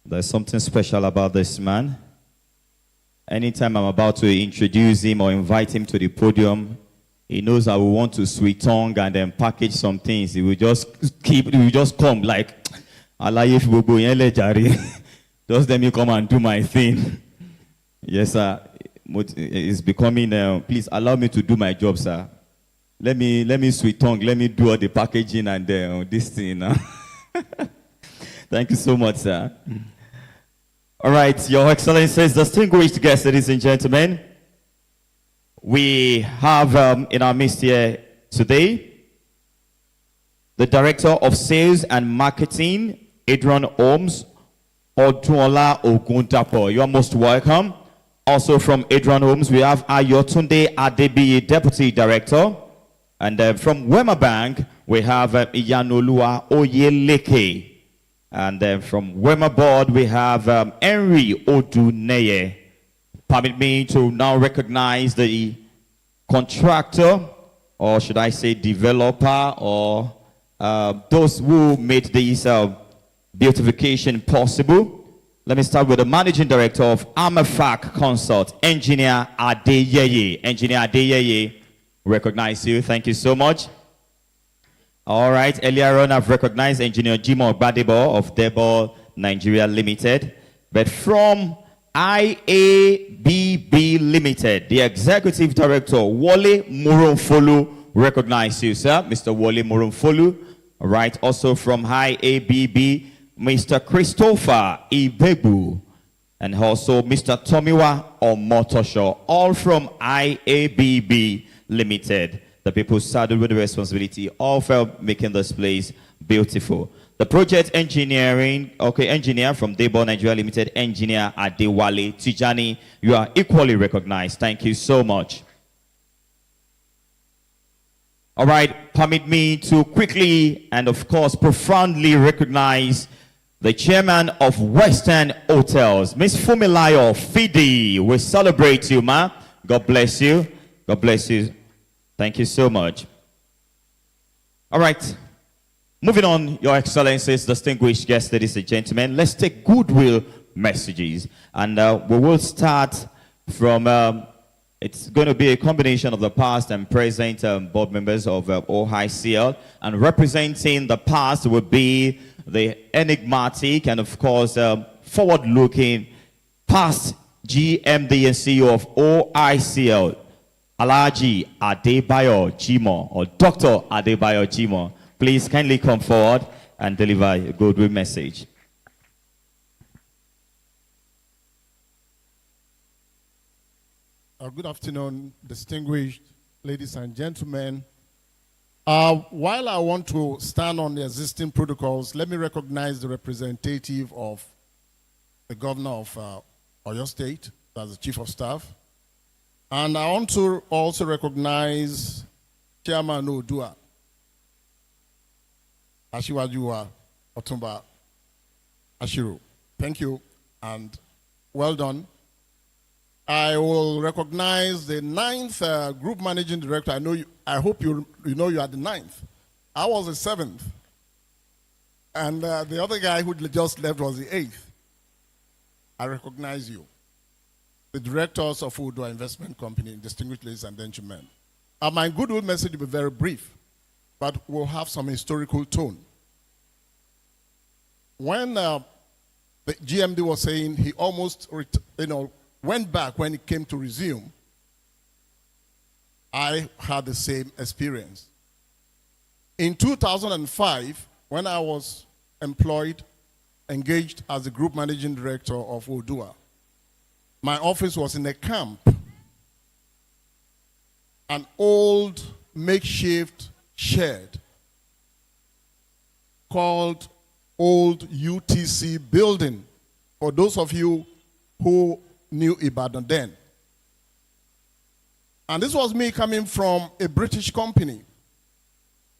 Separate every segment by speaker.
Speaker 1: There's something special about this man. Anytime I'm about to introduce him or invite him to the podium, he knows I will want to sweet tongue and then package some things. He will just come like, Alaye Fubo Yele Jari. Just let me come and do my thing. Yes, sir. It's becoming, please allow me to do my job, sir. Let me sweet tongue, let me do all the packaging and this thing. Thank you so much, sir. All right, Your Excellencies, distinguished guests, ladies and gentlemen, we have in our midst here today the Director of Sales and Marketing, Adrian Holmes, Odunola Ogundapo. You are most welcome. Also from Adrian Holmes, we have Ayotunde Adebiyi, Deputy Director. And from Wema Bank, we have Iyanolua Oyeleke. And from Wema Board, we have Henry Oduneye. Permit me to now recognize the contractor, or should I say developer, or those who made this beautification possible. Let me start with the Managing Director of Amafac Consult, Engineer Adeyeye. Engineer Adeyeye, recognize you. Thank you so much. All right, earlier on I've recognized Engineer Jimo Gbadebo of Debo Nigeria Limited. But from IABB Limited, the Executive Director, Wole Moronfolu, recognize you, sir. Mr. Wole Moronfolu. All right, also from IABB, Mr. Christopher Ibebu. And also Mr. Tomiwa Omotosho, all from IABB Limited. The people saddled with the responsibility of making this place beautiful. The project engineer from Debo Nigeria Limited, Engineer Adewale Tijani, you are equally recognized. Thank you so much. All right, permit me to quickly and of course profoundly recognize the chairman of Western Hotels, Miss Fumilayo Fidi. We celebrate you, ma. God bless you. God bless you. Thank you so much. All right. Moving on, Your Excellencies, distinguished guests, ladies and gentlemen, let's take goodwill messages. And we will start from, it's going to be a combination of the past and present board members of OICL. And representing the past will be the enigmatic and, of course, forward-looking past GMD and CEO of OICL, Alhaji Adebayo Jimoh, or Dr. Adebayo Jimoh. Please kindly come forward and deliver a goodwill message.
Speaker 2: Good afternoon, distinguished ladies and gentlemen. While I want to stand on the existing protocols, let me recognize the representative of the governor of Oyo State, that's the chief of staff. And I want to also recognize Chairman Odua, Ashiwaju Otumba Ashiru. Thank you and well done. I will recognize the 9th group managing director. I hope you know you are the 9th. I was the 7th. And the other guy who just left was the 8th. I recognize you. The directors of Udua Investment Company, distinguished ladies and gentlemen. My goodwill message will be very brief, but we'll have some historical tone. When the GMD was saying he almost went back when it came to resume, I had the same experience. In 2005, when I was engaged as the group managing director of Udua, my office was in a camp, an old makeshift shed called Old UTC Building, for those of you who knew Ibadan then. And this was me coming from a British company,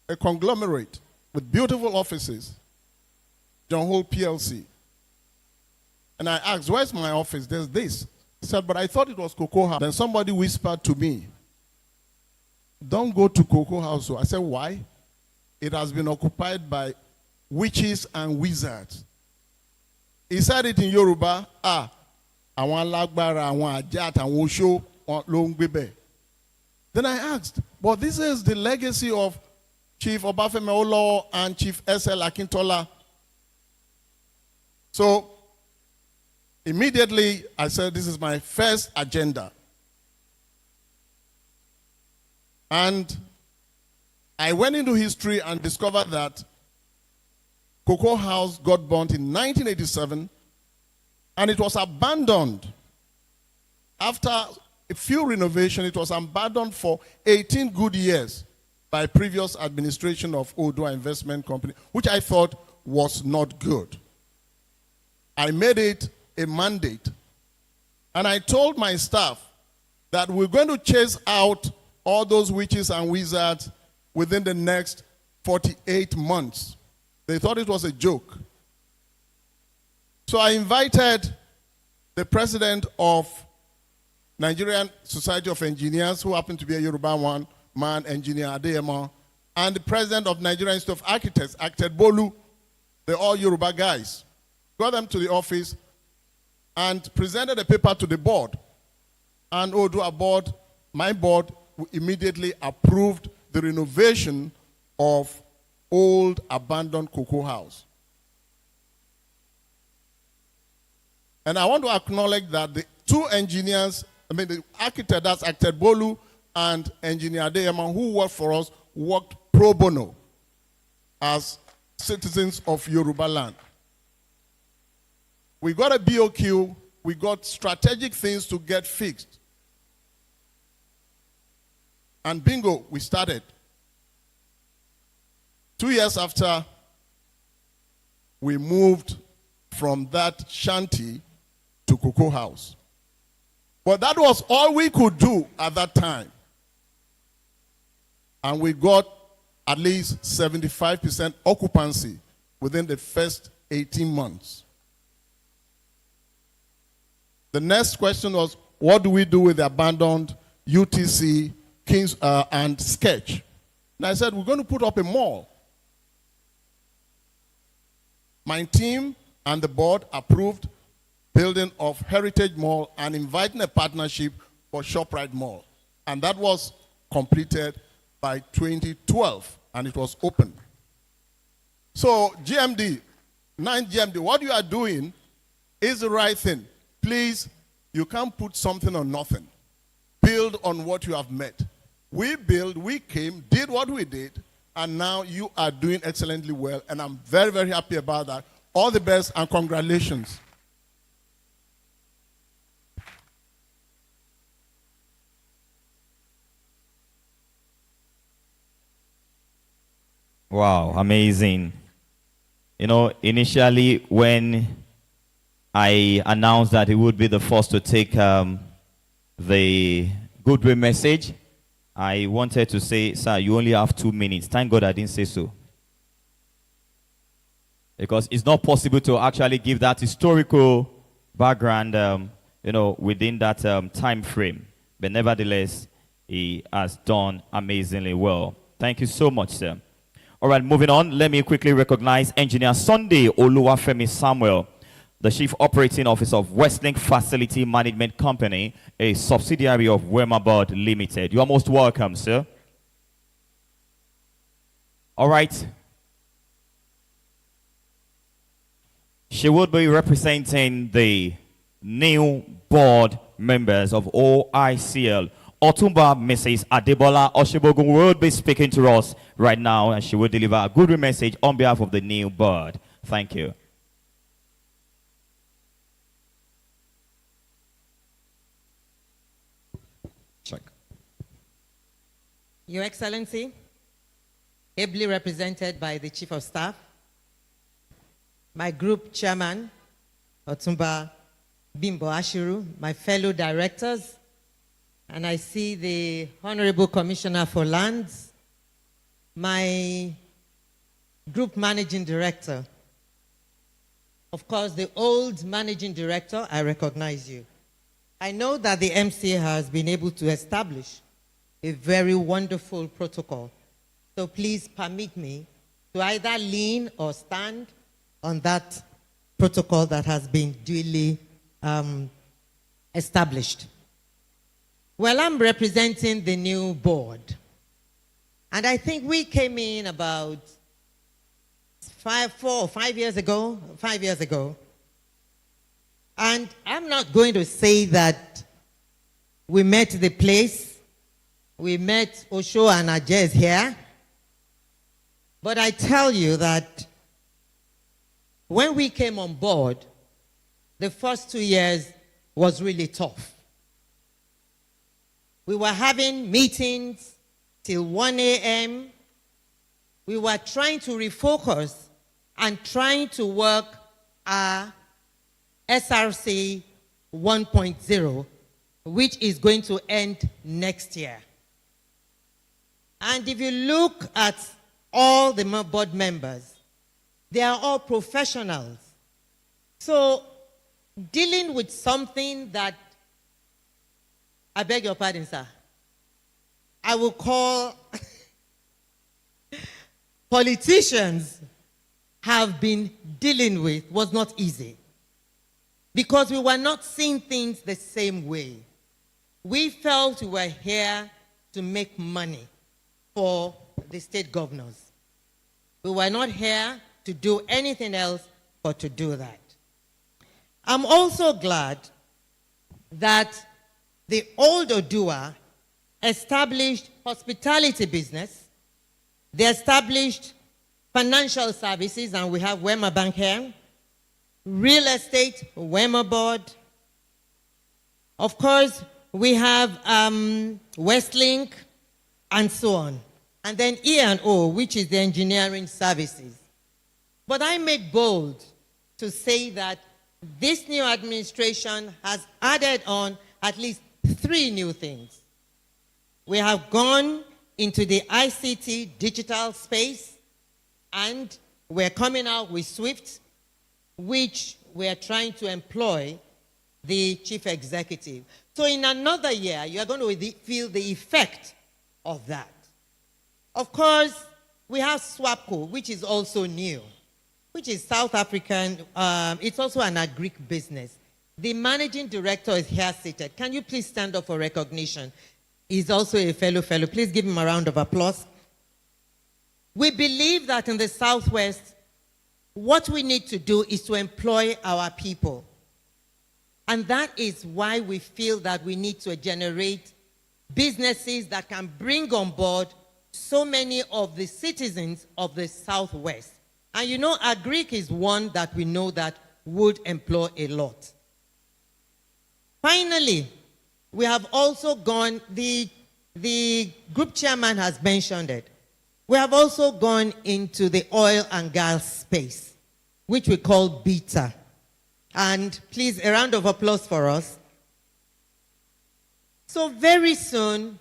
Speaker 2: a conglomerate with beautiful offices, John Hole PLC. And I asked, where's my office? There's this. He said, but I thought it was Cocoa House. Then somebody whispered to me, don't go to Cocoa House. I said, why? It has been occupied by witches and wizards. He said it in Yoruba, àwọn alágbára, àwọn àjẹ́ àtàwọn oṣó ló ń gbé bẹ̀. Then I asked, but this is the legacy of Chief Obafemi Awolowo and Chief S.L. Akintola. So immediately I said, this is my first agenda. And I went into history and discovered that Cocoa House got burnt in 1987, and it was abandoned. After a few renovations, it was abandoned for 18 good years by previous administration of Odua Investment Company, which I thought was not good. I made it a mandate, and I told my staff that we're going to chase out all those witches and wizards within the next 48 months. They thought it was a joke. So I invited the president of Nigerian Society of Engineers, who happened to be a Yoruba man, engineer Adeyemo, and the president of Nigerian Institute of Architects, Architect Bolu. They're all Yoruba guys. Got them to the office and presented a paper to the board. And Odua board, my board, immediately approved the renovation of old abandoned Cocoa House. And I want to acknowledge that the two engineers, the architect, that's Architect Bolu and engineer Adeyemo, who worked for us, worked pro bono as citizens of Yoruba land. We got a BOQ, we got strategic things to get fixed. And bingo, we started. 2 years after, we moved from that shanty to Cocoa House. But that was all we could do at that time. And we got at least 75% occupancy within the first 18 months. The next question was, what do we do with the abandoned UTC, Kings, and Sketch? And I said, we're going to put up a mall. My team and the board approved building of Heritage Mall and inviting a partnership for ShopRite Mall. And that was completed by 2012, and it was open. So GMD, 9 GMD, what you are doing is the right thing. Please, you can't put something on nothing. Build on what you have met. We built, we came, did what we did, and now you are doing excellently well, and I'm very, very happy about that. All the best and congratulations.
Speaker 1: Wow, amazing. You know, initially when I announced that he would be the first to take the goodwill message, I wanted to say, sir, you only have 2 minutes. Thank God I didn't say so. Because it's not possible to actually give that historical background, you know, within that time frame. But nevertheless, he has done amazingly well. Thank you so much, sir. All right, moving on. Let me quickly recognize Engineer Sunday Oluwafemi Samuel, the Chief Operating Officer of Westlink Facility Management Company, a subsidiary of Wemabod Limited. You are most welcome, sir. All right. She will be representing the new board members of OICL. Otumba Mrs. Adebola Oshibogun will be speaking to us right now, and she will deliver a good message on behalf of the new board. Thank you.
Speaker 3: Check. Your Excellency, ably represented by the Chief of Staff, my group chairman, Otumba Bimbo Ashiru, my fellow directors, and I see the Honorable Commissioner for Lands, my group managing director. Of course, the old managing director, I recognize you. I know that the MCA has been able to establish a very wonderful protocol. So please permit me to either lean or stand on that protocol that has been duly established. Well, I'm representing the new board. And I think we came in about 5 years ago. And I'm not going to say that we met the place. We met Osho and Ajez here. But I tell you that when we came on board, the first 2 years was really tough. We were having meetings till 1 a.m. We were trying to refocus and trying to work our SRC 1.0, which is going to end next year. And if you look at all the board members, they are all professionals. So dealing with something that, I beg your pardon, sir, I will call politicians have been dealing with was not easy, because we were not seeing things the same way. We felt we were here to make money for the state governors. We were not here to do anything else but to do that. I'm also glad that the old Odua established hospitality business. They established financial services, and we have Wema Bank here. Real estate, Wema Board. Of course, we have Westlink, and so on. And then E&O, which is the engineering services. But I make bold to say that this new administration has added on at least 3 new things. We have gone into the ICT digital space, and we're coming out with SWIFT, which we're trying to employ the chief executive. So in another year, you're going to feel the effect of that. Of course, we have SWAPCO, which is also new, which is South African. It's also an agri business. The managing director is here seated. Can you please stand up for recognition? He's also a fellow. Please give him a round of applause. We believe that in the Southwest, what we need to do is to employ our people. And that is why we feel that we need to generate businesses that can bring on board so many of the citizens of the Southwest. And you know, agric is one that we know that would employ a lot. Finally, we have also gone, the group chairman has mentioned it. We have also gone into the oil and gas space, which we call beta. And please, a round of applause for us. So very soon,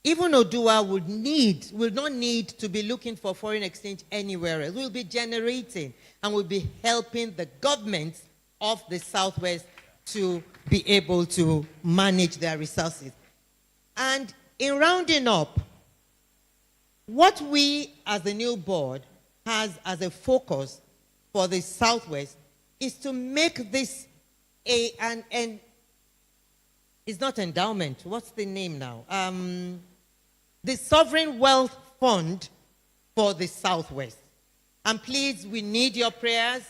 Speaker 3: even Odua will not need to be looking for foreign exchange anywhere else. We'll be generating, and we'll be helping the governments of the Southwest to be able to manage their resources. And in rounding up, what we as the new board has as a focus for the Southwest is to make this it's not endowment. What's the name now? The Sovereign Wealth Fund for the Southwest. And please, we need your prayers.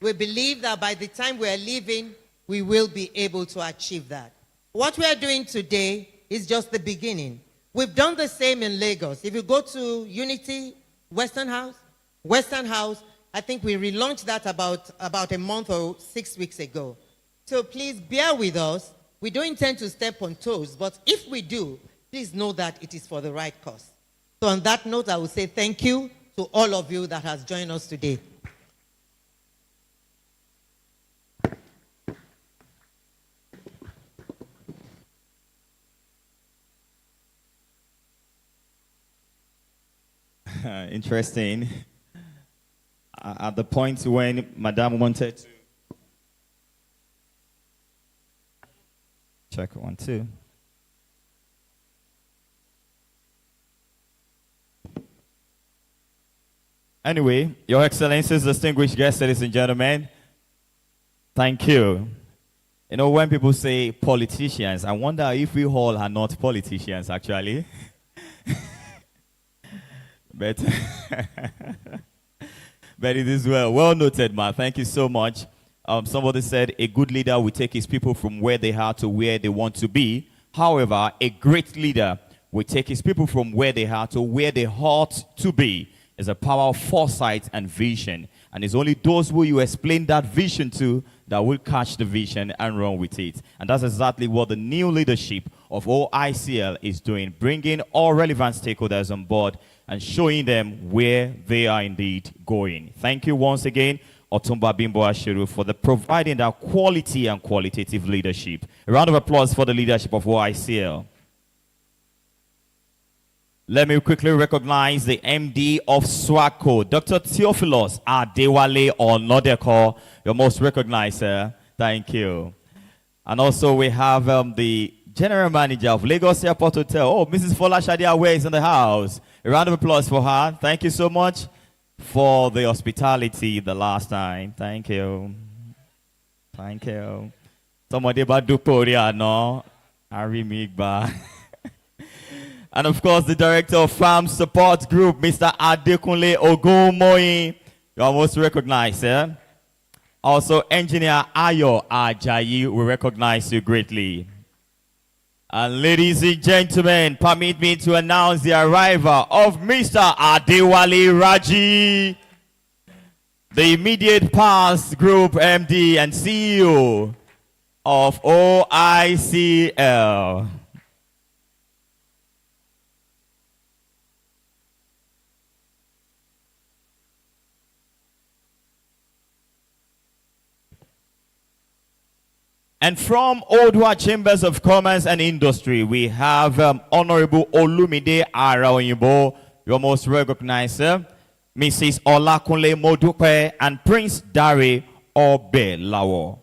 Speaker 3: We believe that by the time we are leaving, we will be able to achieve that. What we are doing today is just the beginning. We've done the same in Lagos. If you go to Unity, Western House, I think we relaunched that about a month or 6 weeks ago. So please bear with us. We don't intend to step on toes, but if we do, please know that it is for the right cause. So on that note, I will say thank you to all of you that has joined us today.
Speaker 1: Interesting. At the point when Madame wanted to check 1, 2. Anyway, Your Excellencies, distinguished guests, ladies and gentlemen, Thank you. You know, when people say politicians, I wonder if we all are not politicians, actually. But, but it is well noted, man. Thank you so much. Somebody said a good leader will take his people from where they are to where they want to be. However, a great leader will take his people from where they are to where they ought to be. It's a power of foresight and vision. And it's only those who you explain that vision to that will catch the vision and run with it. And that's exactly what the new leadership of OICL is doing, bringing all relevant stakeholders on board and showing them where they are indeed going. Thank you once again, Otumba Bimbo Ashiru, for the providing that quality and qualitative leadership. A round of applause for the leadership of OICL. Let me quickly recognize the MD of SWACO, Dr. Theophilus Adewale Onodeko. You're most recognized, sir. Thank you. And also we have the General Manager of Lagos Airport Hotel. Oh, Mrs. Fola Shadia is in the house. A round of applause for her. Thank you so much for the hospitality the last time. Thank you. Thank you. Somebody about Dukoria, no? Ari Migba. And of course, the Director of Farm Support Group, Mr. Adekunle Ogunmoyin. You are most recognized, sir. Also, Engineer Ayo Ajayi, we recognize you greatly. And ladies and gentlemen, permit me to announce the arrival of Mr. Adewale Raji, the immediate past Group MD and CEO of OICL. And from Odua Chambers of Commerce and Industry, we have Honorable Olumide Araoyinbo, your most recognized, Mrs. Olakunle Modupe, and Prince Dare Obelawo.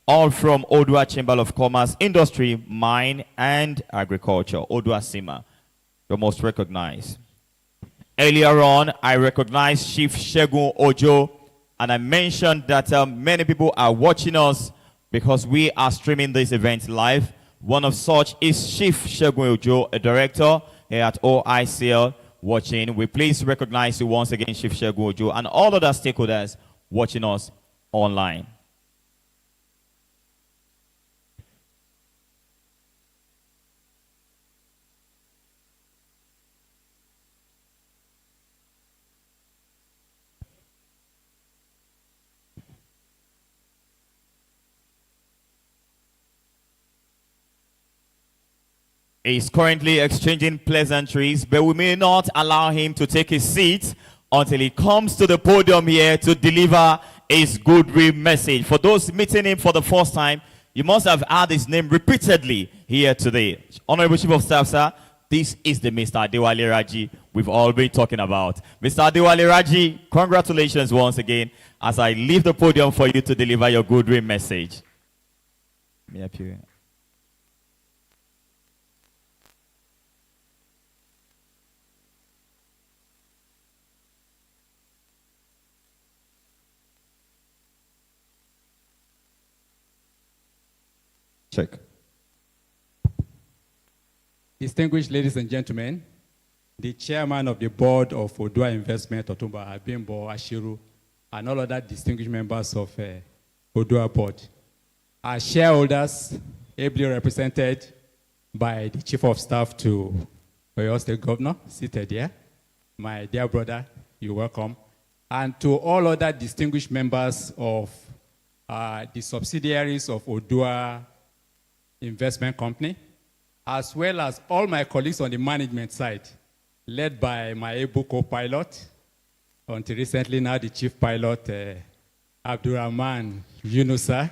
Speaker 1: All from Odua Chamber of Commerce, Industry, Mine, and Agriculture. Odua Sima, your most recognized. Earlier on, I recognized Chief Shegun Ojo, and I mentioned that many people are watching us because we are streaming this event live. One of such is Chief Shegun Ojo, a director here at OICL watching. We please recognize you once again, Chief Shegun Ojo, and all other stakeholders watching us online. Is currently exchanging pleasantries, but we may not allow him to take his seat until he comes to the podium here to deliver his goodwill message. For those meeting him for the first time, you must have heard his name repeatedly here today. Honorable Chief of Staff, sir, this is the Mr. Adewale Raji we've all been talking about. Mr. Adewale Raji, congratulations once again as I leave the podium for you to deliver your goodwill message. May I appear? Check.
Speaker 4: Distinguished ladies and gentlemen, the chairman of the board of Odua Investment, Otumba Bimbo Ashiru, and all other distinguished members of Odua board, our shareholders, ably represented by the chief of staff to Oyo State Governor, seated here, my dear brother, you're welcome, and to all other distinguished members of the subsidiaries of Odua Investment Company, as well as all my colleagues on the management side, led by my able co-pilot, until recently now the chief pilot, Abdurrahman Yunusa,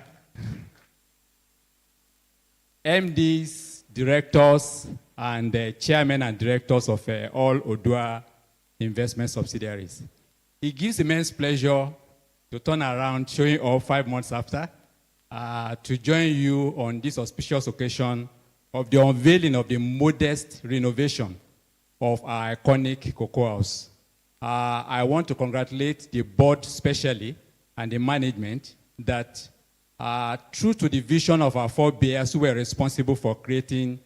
Speaker 4: MDs, directors, and chairmen and directors of all Odua investment subsidiaries. It gives immense pleasure to turn around, showing up 5 months after, to join you on this auspicious occasion of the unveiling of the modest renovation of our iconic cocoa house. I want to congratulate the board specially and the management that true to the vision of our forebears who were responsible for creating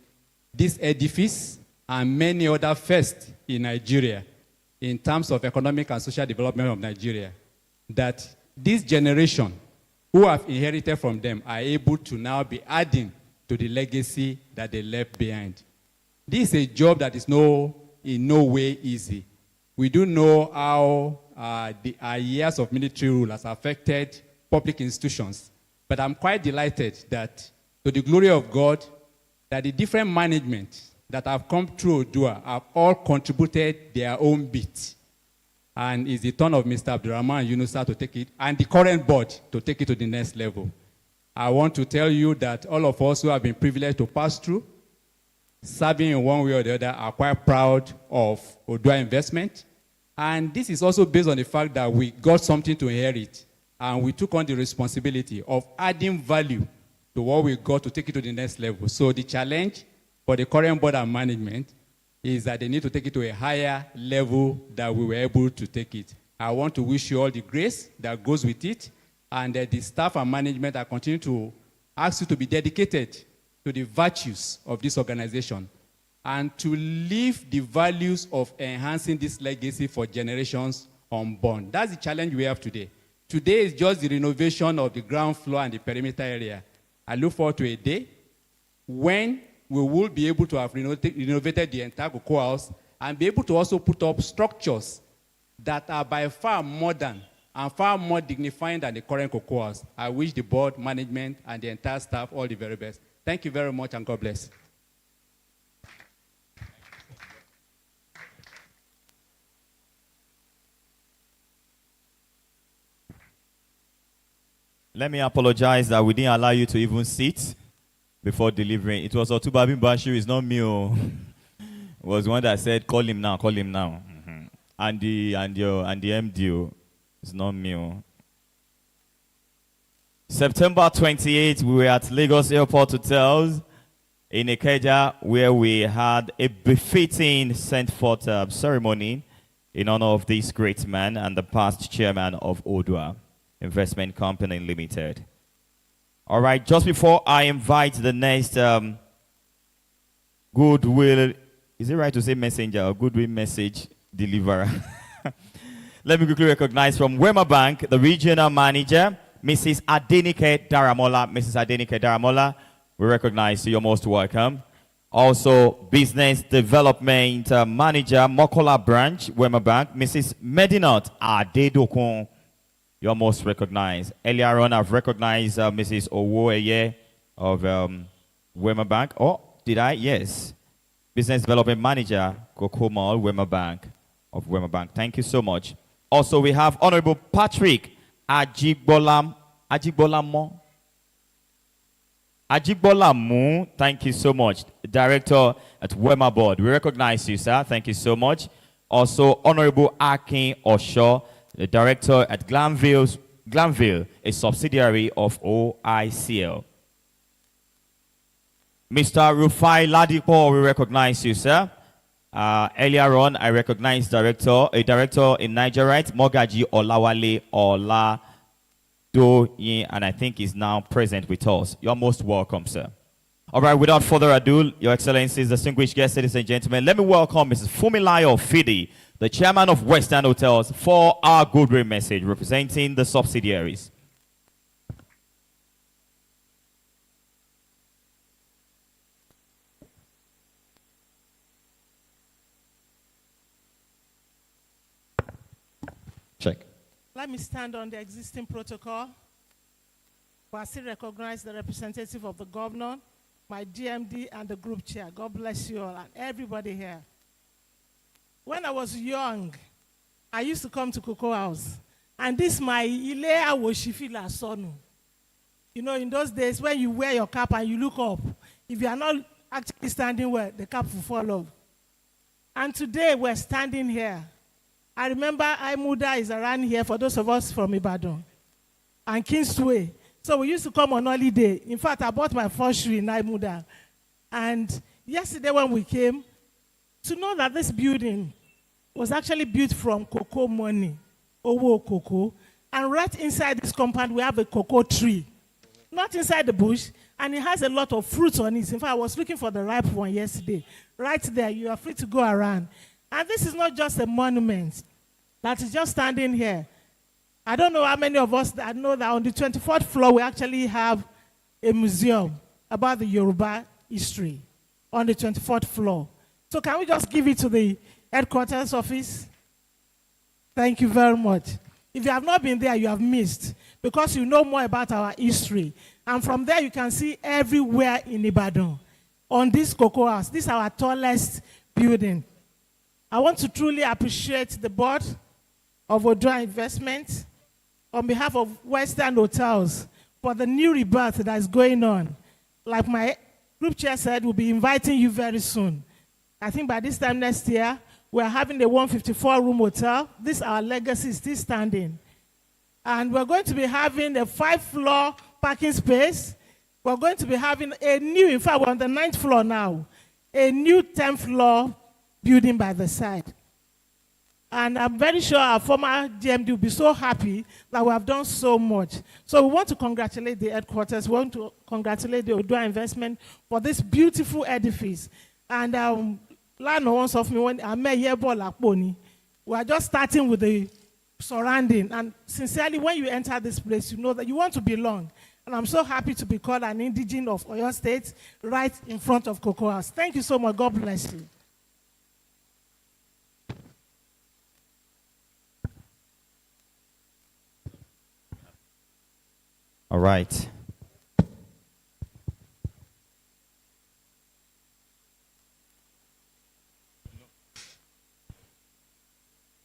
Speaker 4: this edifice and many other firsts in Nigeria in terms of economic and social development of Nigeria, that this generation who have inherited from them are able to now be adding to the legacy that they left behind. This is a job that is in no way easy. We do know how our years of military rule has affected public institutions, but I'm quite delighted that, to the glory of God, that the different management that have come through Odua have all contributed their own bit. And it's the turn of Mr. Abdurrahman Yunusa to take it, and the current board to take it to the next level. I want to tell you that all of us who have been privileged to pass through, serving in one way or the other, are quite proud of Odua investment. And this is also based on the fact that we got something to inherit, and we took on the responsibility of adding value to what we got to take it to the next level. So the challenge for the current board and management is that they need to take it to a higher level that we were able to take it. I want to wish you all the grace that goes with it, and that the staff and management are continuing to ask you to be dedicated to the virtues of this organization and to live the values of enhancing this legacy for generations unborn. That's the challenge we have today. Today is just the renovation of the ground floor and the perimeter area. I look forward to a day when we will be able to have renovated the entire cocoa house and be able to also put up structures that are by far modern and far more dignifying than the current cocoa house. I wish the board, management, and the entire staff all the very best. Thank you very much, and God bless.
Speaker 1: Let me apologize that we didn't allow you to even sit before delivering. It was Otuba Bimbashi, it's not me. Oh. It was one that said, call him now, call him now. Mm-hmm. And the MDO, it's not me. Oh. September 28th, we were at Lagos Airport Hotels in Ikeja, where we had a befitting sent-forth ceremony in honor of this great man and the past chairman of Odua Investment Company Limited. All right, just before I invite the next goodwill, is it right to say messenger or goodwill message deliverer? Let me quickly recognize from Wema Bank, the regional manager, Mrs. Adenike Daramola. Mrs. Adenike Daramola, we recognize you. You're most welcome. Also, business development manager, Mokola branch, Wema Bank, Mrs. Medinot Adedokun. You're most recognized. Earlier on, I've recognized Mrs. Owoeye of Wema Bank. Oh, did I? Yes. Business Development Manager, Kokomal, Wema Bank of Wema Bank. Thank you so much. Also, we have Honorable Patrick Ajigbolamo. Thank you so much. Director at Wema Board. We recognize you, sir. Thank you so much. Also, Honorable Akin Osho, the director at Glanville, a subsidiary of OICL. Mr. Rufai Ladipo, we recognize you, sir. Earlier on, I recognized a director in Nigerite, Mogaji Olawale Oladoyin, and I think is now present with us. You're most welcome, sir. All right, without further ado, Your Excellencies, distinguished guests, ladies and gentlemen, let me welcome Mrs. Fumilayo Fidi, the chairman of Western Hotels, for our goodwill message representing the subsidiaries. Check.
Speaker 5: Let me stand on the existing protocol. I still recognize the representative of the governor, my DMD, and the group chair. God bless you all and everybody here. When I was young, I used to come to Cocoa House, and this my Ilea Woshifila Sonu. You know, in those days, when you wear your cap and you look up, if you are not actually standing well, the cap will fall off. And today, we're standing here. I remember Imuda is around here for those of us from Ibadan and Kingsway. So we used to come on holiday. In fact, I bought my first shoe in Imuda. And yesterday when we came, to know that this building was actually built from cocoa money, Owo cocoa, and right inside this compound we have a cocoa tree. not inside the bush, and it has a lot of fruits on it. In fact, I was looking for the ripe one yesterday. Right there, you are free to go around. And this is not just a monument that is just standing here. I don't know how many of us that know that on the 24th floor, we actually have a museum about the Yoruba history on the 24th floor. So can we just give it to the headquarters office? Thank you very much. If you have not been there, you have missed, because you know more about our history. And from there, you can see everywhere in Ibadan on this Cocoa House. This is our tallest building. I want to truly appreciate the board of Odua Investment on behalf of Western Hotels for the new rebirth that is going on. Like my group chair said, we'll be inviting you very soon. I think by this time next year, we're having a 154-room hotel. This our legacy is still standing. And we're going to be having a 5-floor parking space. We're going to be having a new, in fact, we're on the 9th floor now, a new 10th floor building by the side. And I'm very sure our former GMD will be so happy that we have done so much. So we want to congratulate the headquarters. We want to congratulate the Odua Investment for this beautiful edifice. And Lano once of me when I met here, we are just starting with the surrounding. And sincerely, when you enter this place, you know that you want to belong. And I'm so happy to be called an indigene of Oyo State right in front of Cocoa House. Thank you so much. God bless you.
Speaker 1: All right.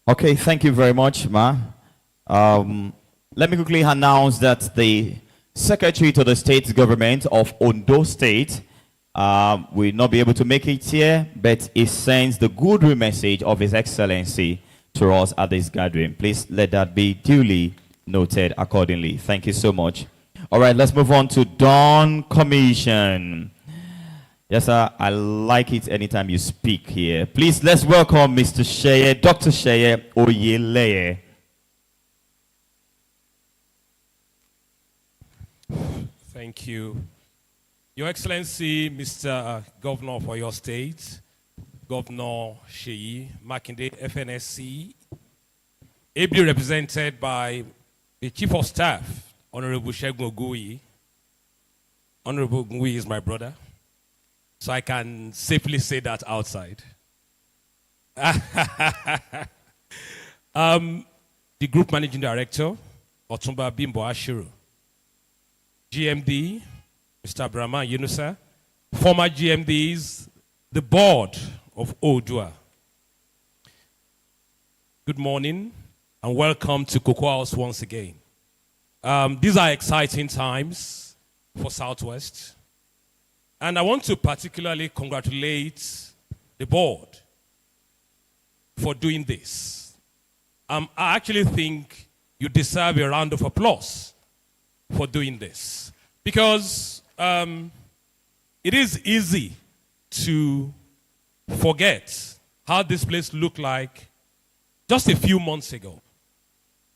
Speaker 1: Okay, thank you very much, Ma. Let me quickly announce that the Secretary to the State Government of Ondo State will not be able to make it here, but he sends the goodwill message of His Excellency to us at this gathering. Please let that be duly noted accordingly. Thank you so much. All right, let's move on to Dawn Commission. Yes, sir, I like it anytime you speak here. Please, let's welcome Mr. Sheye, Dr. Sheye Oyeleye.
Speaker 6: Thank you. Your Excellency, Mr. Governor of Oyo State, Governor Sheyi Makinde, FNSC, ably represented by the Chief of Staff, Honorable Shegun Oguyi. Honorable Oguyi is my brother, so I can safely say that outside. The Group Managing Director, Otumba Bimbo Ashiru. GMD, Mr. Brahma Yunusa. Former GMDs, the board of Odua. Good morning and welcome to Cocoa House once again. These are exciting times for Southwest. And I want to particularly congratulate the board for doing this. I actually think you deserve a round of applause for doing this. Because it is easy to forget how this place looked like just a few months ago.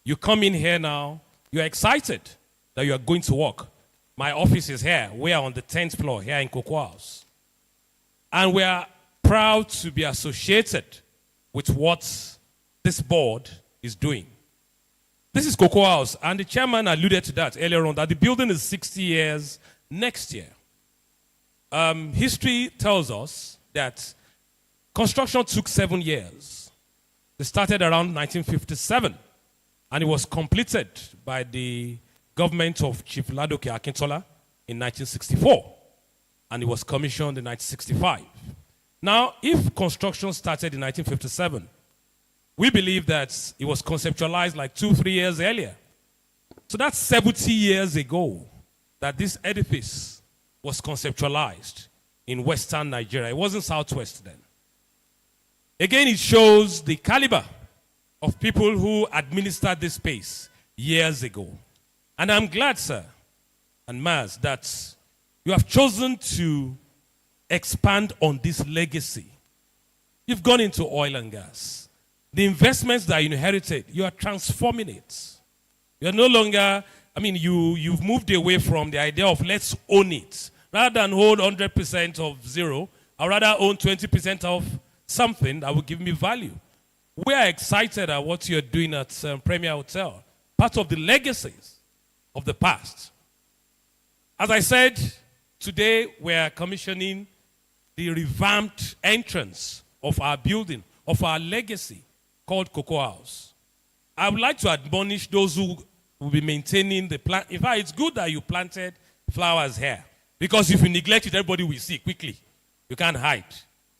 Speaker 6: You come in here now, you're excited that you are going to work. My office is here. We are on the 10th floor here in Cocoa House. And we are proud to be associated with what this board is doing. This is Cocoa House, and the chairman alluded to that earlier on, that the building is 60 years next year. History tells us that construction took 7 years. It started around 1957, and it was completed by the government of Chief Ladoke Akintola in 1964, and it was commissioned in 1965. Now, if construction started in 1957, we believe that it was conceptualized like 2-3 years earlier. So that's 70 years ago that this edifice was conceptualized in Western Nigeria. It wasn't Southwest then. Again, it shows the caliber of people who administered this space years ago. And I'm glad, sir, and Maz, that you have chosen to expand on this legacy. You've gone into oil and gas. The investments that you inherited, you are transforming it. You are no longer you've moved away from the idea of let's own it. Rather than hold 100% of zero, I'd rather own 20% of something that will give me value. We are excited at what you're doing at Premier Hotel, part of the legacies of the past. As I said, today we are commissioning the revamped entrance of our building, of our legacy, called Cocoa House. I would like to admonish those who will be maintaining the plant. In fact, it's good that you planted flowers here, because if you neglect it, everybody will see quickly. You can't hide.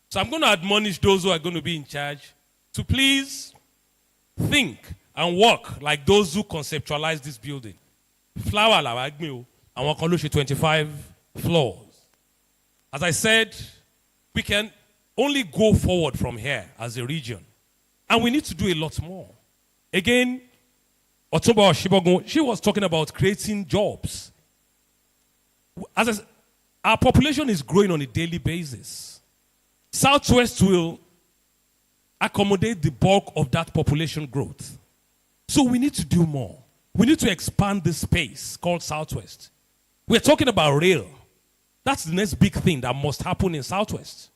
Speaker 6: So I'm going to admonish those who are going to be in charge to please think and work like those who conceptualize this building. Flower la agmi and we can 25 floors. As I said, we can only go forward from here as a region. And we need to do a lot more. Again, Otoba Shibogun, she was talking about creating jobs. Our population is growing on a daily basis. Southwest will accommodate the bulk of that population growth. So we need to do more. We need to expand this space called Southwest. We're talking about rail. That's the next big thing that must happen in Southwest.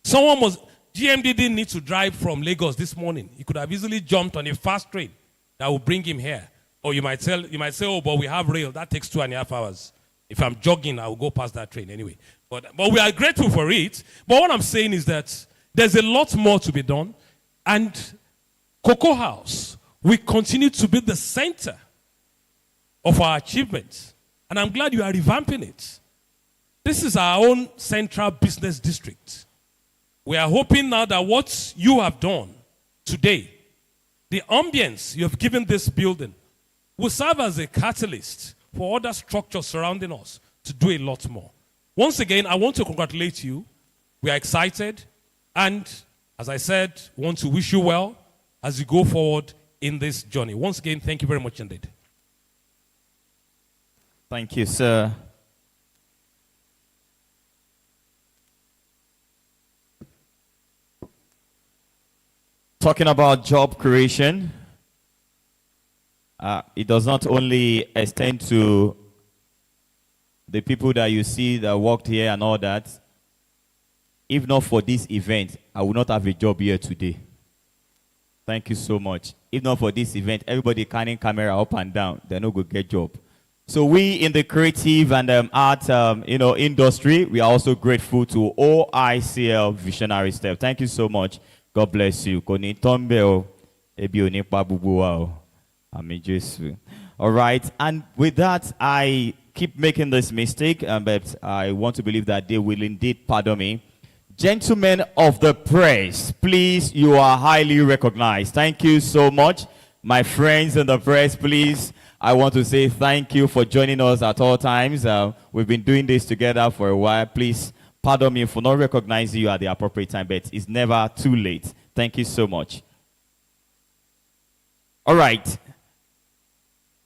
Speaker 6: GMD didn't need to drive from Lagos this morning. He could have easily jumped on a fast train that will bring him here. Or you might say, oh, but we have rail. That takes 2.5 hours. If I'm jogging, I will go past that train anyway. But we are grateful for it. But what I'm saying is that there's a lot more to be done. And Cocoa House will continue to be the center of our achievements. And I'm glad you are revamping it. This is our own central business district. We are hoping now that what you have done today, the ambience you have given this building, will serve as a catalyst for other structures surrounding us to do a lot more. Once again, I want to congratulate you. We are excited. And as I said, want to wish you well as you go forward in this journey. Once again, thank you very much indeed.
Speaker 1: Thank you, sir. Talking about job creation, it does not only extend to the people that you see that worked here and all that. If not for this event, I would not have a job here today. Thank you so much. If not for this event, everybody carrying camera up and down, they're not going to get job. So we in the creative and art industry, we are also grateful to OICL Visionary Step. Thank you so much. God bless you. All right. And with that, I keep making this mistake, but I want to believe that they will indeed pardon me. Gentlemen of the press, please, you are highly recognized. Thank you so much. My friends in the press, please, I want to say thank you for joining us at all times. We've been doing this together for a while. Please, pardon me for not recognizing you at the appropriate time, but it's never too late. Thank you so much. All right.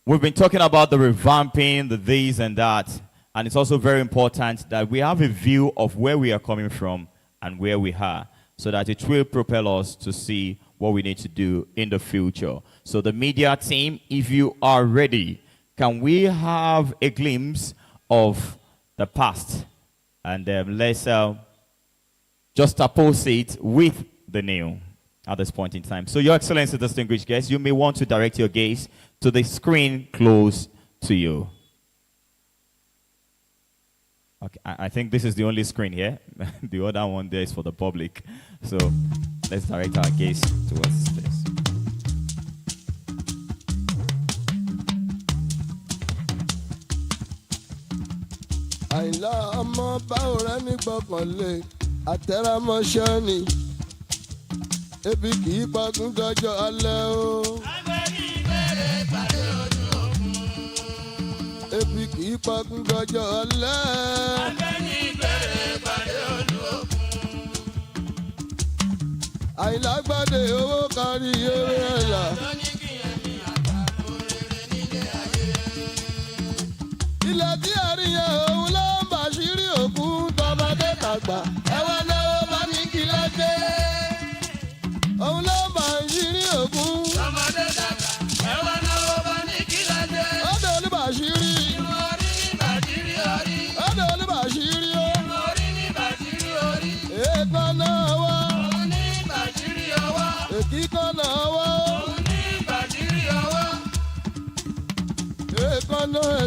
Speaker 1: We've been talking about the revamping, the this and that, and it's also very important that we have a view of where we are coming from and where we are, so that it will propel us to see what we need to do in the future. So the media team, if you are ready, can we have a glimpse of the past? And let's just oppose it with the new at this point in time. So Your Excellency, distinguished guests, you may want to direct your gaze to the screen close to you. Okay, I think this is the only screen here. The other one there is for the public. So let's direct our gaze towards this.
Speaker 7: Àìlá ọmọ báwo rẹ ní gbọ́kànlé àtẹ̀rámọ́ṣẹ́ ni ebi kì í pagún dọ́jọ́ alẹ́ o. Agbẹ́ni ìbéèrè pàdé ojú òkun. Ebi kì í pagún dọ́jọ́ alẹ́. Agbẹ́ni ìbéèrè pàdé ojú òkun. Àìlá gbàdé owó kárí ewé ẹ̀là. Ilẹ̀ tí a rí yẹn òun ló ń bàṣírí òkú tọmọdé tàgbà. Ẹ̀wọ̀n náà bá ní kí ló dé. Òun ló ń bàṣírí òkú tọmọdé tàgbà. Ẹ̀wọ̀n náà bá ní kí ló dé. Ó dé olúbàṣírí.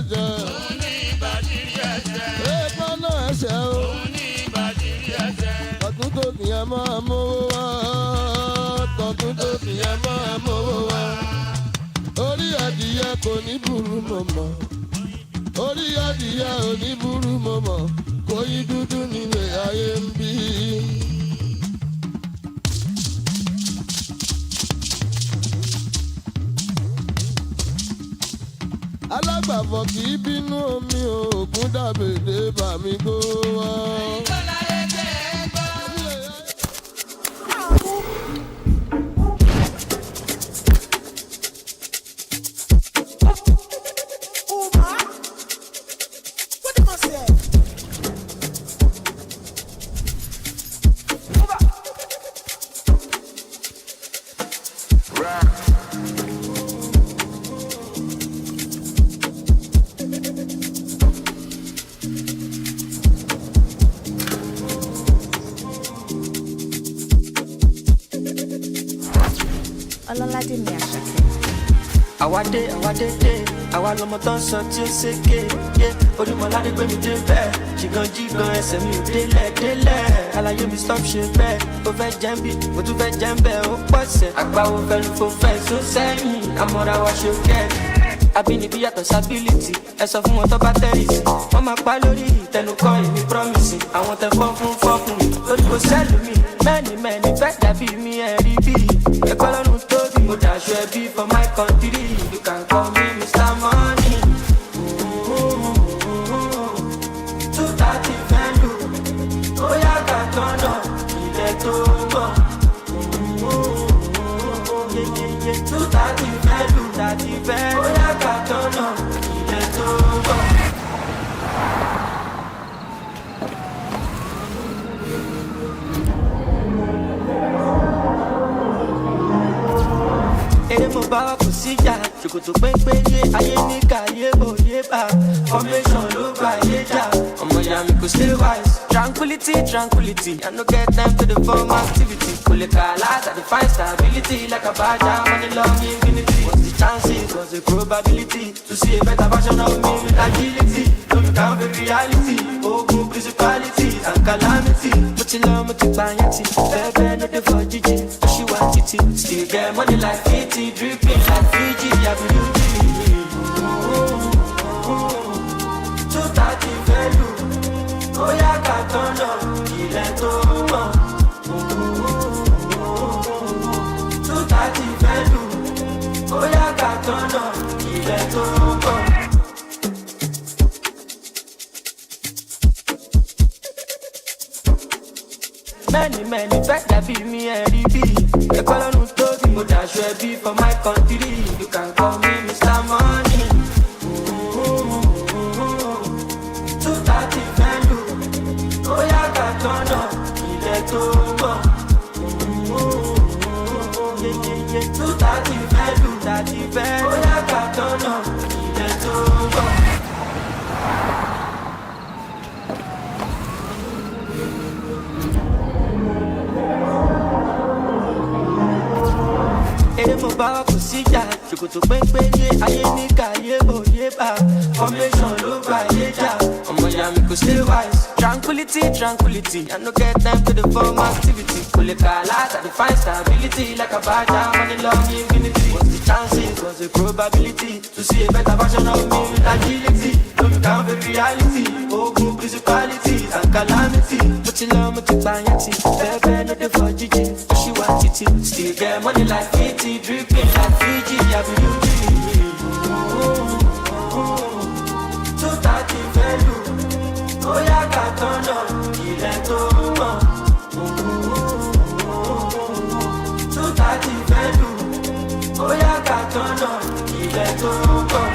Speaker 7: ẹ̀jẹ̀. Èèpọ̀nà ẹ̀ṣẹ̀ o. Tọ̀tún tó kìyàn máa mówó wá. Tọ̀tún tó kìyàn máa mówó wá. Orí adìyẹ kò ní burú mọ̀mọ́. Orí adìyẹ ò ní burú mọ̀mọ́. Kóyí dúdú nílé ayé ń bí. Alágbàfọ̀ kì í bínú omi òògùn dàbèdè bàmí gbó wá.
Speaker 8: Ọlọ́ládé mi Àṣàkẹ́.
Speaker 9: Àwádé àwa lọmọ tó ń sọ tí ó ṣèké yé orímọ̀ládé gbé mi dé bẹ́ẹ̀ jìgàn ẹsẹ̀ mi ò délẹ̀ aláyé mi stop ṣe bẹ́ẹ̀ ó fẹ́ jẹ́ ń bì mo tún fẹ́ jẹ́ ń bẹ́ẹ̀ ó pọ̀sẹ̀ àgbáwo fẹ́nu fò fẹ́ sún sẹ́yìn àmọ́ra wa ṣe kẹ́ẹ̀ abínibí yàtọ̀ sábìlìtì ẹ sọ fún wọn tó bá tẹ́rìsì wọ́n máa pa lórí ìtẹnukọ́ èmi promise àwọn tẹ fọ́ fún mi lórí kò sẹ́lù mi mẹ́ni fẹ́ dàbí mi ẹ̀rí bí ẹ̀kọ́ lọ́run tóbi mo dàṣọ ẹbí for my country you can call me Mr. Money. 230 fẹ́ lù ó yá ká tọ́nà ilẹ̀ tó mọ̀. 230 fẹ́ lù ó yá ká tọ́nà ilẹ̀ tó mọ̀. Ere mo bá wa kò síjà ṣòkòtò pépé yé ayé ní kàyé òye bá formation ló gbà yé jà ọmọ ìyá mi kò stay wise. Tranquility I no get time to the form activity kò lè kà láti define stability like a badger money long infinity. What's the chances, what's the probability to see a better version of me with agility? No you can't be reality, ogun principalities and calamity. Mo ti lọ mo ti gbà yẹn ti bẹ́ẹ̀ no dey for jíjí ṣì wá títí still get money like 50 dripping like Fiji WD. 230 fẹ́ lù ó yá ká tọ́nà ilẹ̀ tó mọ̀. 230 fẹ́ lù ó yá ká tọ́nà ilẹ̀ tó mọ̀. Many fẹ́ dàbí mi ẹ̀rí bí ẹ̀kọ́ lọ́run tóbi mo dàṣọ ẹbí for my country you can call me Mr. Money. 230 fẹ́ lù ó yá ká tọ́nà ilẹ̀ tó mọ̀. 230 fẹ́ lù ó yá ká tọ́nà ilẹ̀ tó mọ̀. Ere mo bá wa kò síjà ṣòkòtò pépé yé ayé ní kàyé òye bá formation ló gbà yé jà ọmọ ìyá mi kò stay wise. Tranquility I no get time to the form activity kò lè kà láti define stability like a badger money long infinity. What's the chances, what's the probability to see a better version of me with agility? No you can't be reality, ogun principalities and calamity. Mo ti lọ mo ti gbà yẹn ti bẹ́ẹ̀ no dey for jíjí ṣì wá títí still get money like 50 dripping like Fiji WD. 230 fẹ́ lù ó yá ká tọ́nà ilẹ̀ tó mọ̀. 230 fẹ́ lù ó yá ká tọ́nà ilẹ̀ tó mọ̀.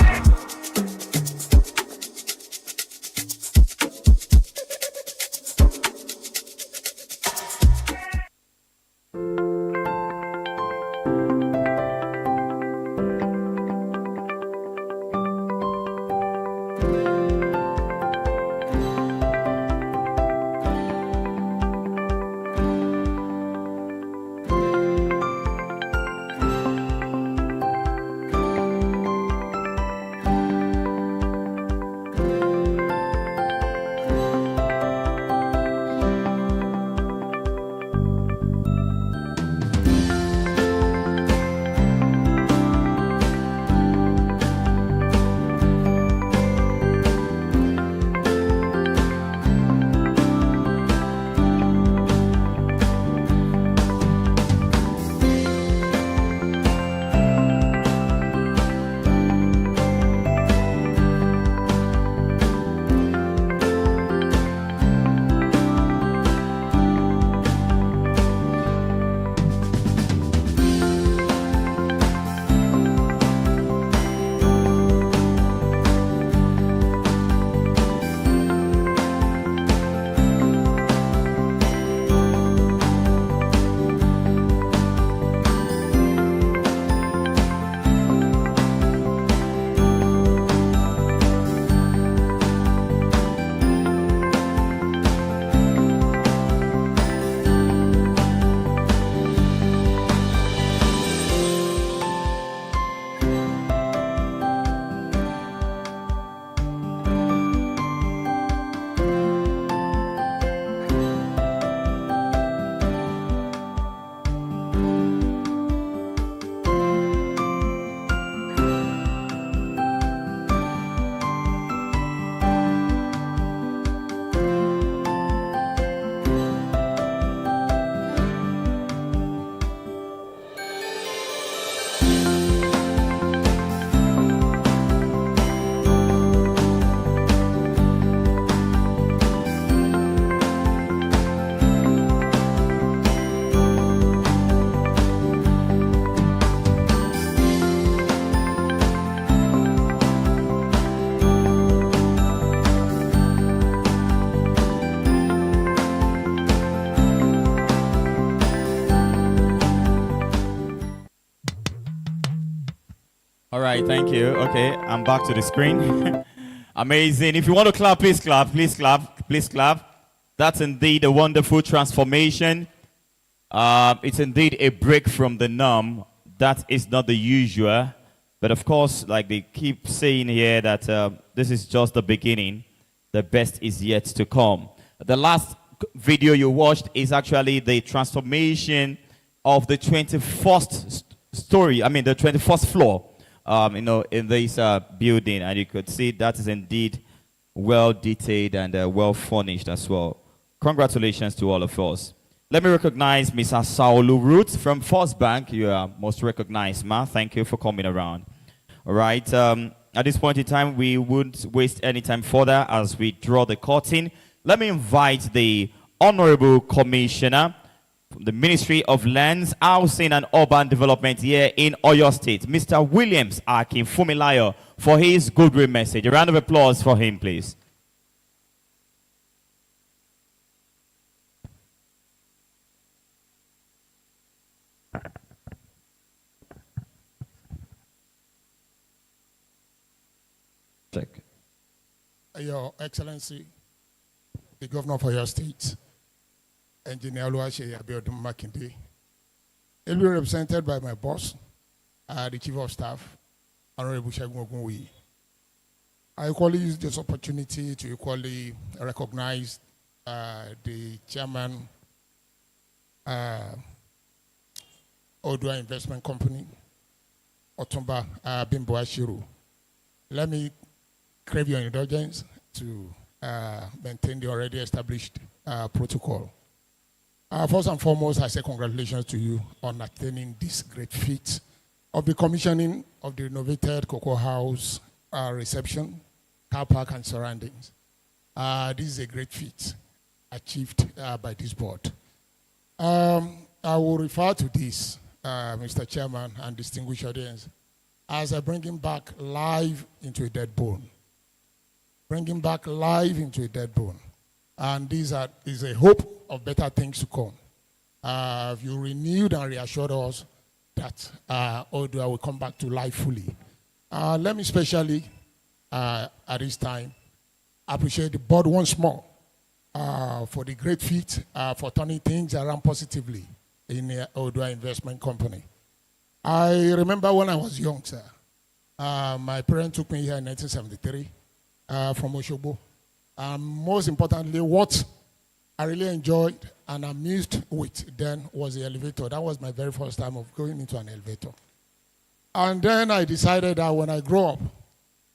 Speaker 1: All right, thank you. Okay, I'm back to the screen. Amazing. If you want to clap, please clap. Please clap. Please clap. That's indeed a wonderful transformation. It's indeed a break from the norm. That is not the usual. But of course, like they keep saying here, that this is just the beginning. The best is yet to come. The last video you watched is actually the transformation of the 21st story, I mean the 21st floor, in this building. And you could see that is indeed well detailed and well furnished as well. Congratulations to all of us. Let me recognize Ms. Saulu Roots from First Bank. You are most recognized, ma. Thank you for coming around. All right. At this point in time, we wouldn't waste any time further as we draw the curtain. Let me invite the Honorable Commissioner from the Ministry of Lands, Housing and Urban Development here in Oyo State, Mr. Williams Akin Fumilayo, for his goodwill message. A round of applause for him, please. Check.
Speaker 2: Your Excellency, the Governor of your state, Engineer Oluwaseyi Abiodun Makinde, will be represented by my boss, the Chief of Staff, Honorable Segun Ogunwuyi. I equally use this opportunity to equally recognize the Chairman, Odua Investment Company, Otumba Bimbo Ashiru. Let me crave your indulgence to maintain the already established protocol. First and foremost, I say congratulations to you on attaining this great feat of the commissioning of the renovated Cocoa House reception, car park, and surroundings. This is a great feat achieved by this board. I will refer to this, Mr. Chairman and distinguished audience, as I bring him back live into a dead bone. Bringing back life into a dead bone. And is a hope of better things to come. You renewed and reassured us that Odua will come back to life fully. Let me especially, at this time, appreciate the board once more for the great feat, for turning things around positively in the Odua Investment Company. I remember when I was young, sir, my parents took me here in 1973. From Oshobo. Most importantly, what I really enjoyed and amused with then was the elevator. That was my very first time of going into an elevator. And then I decided that when I grow up,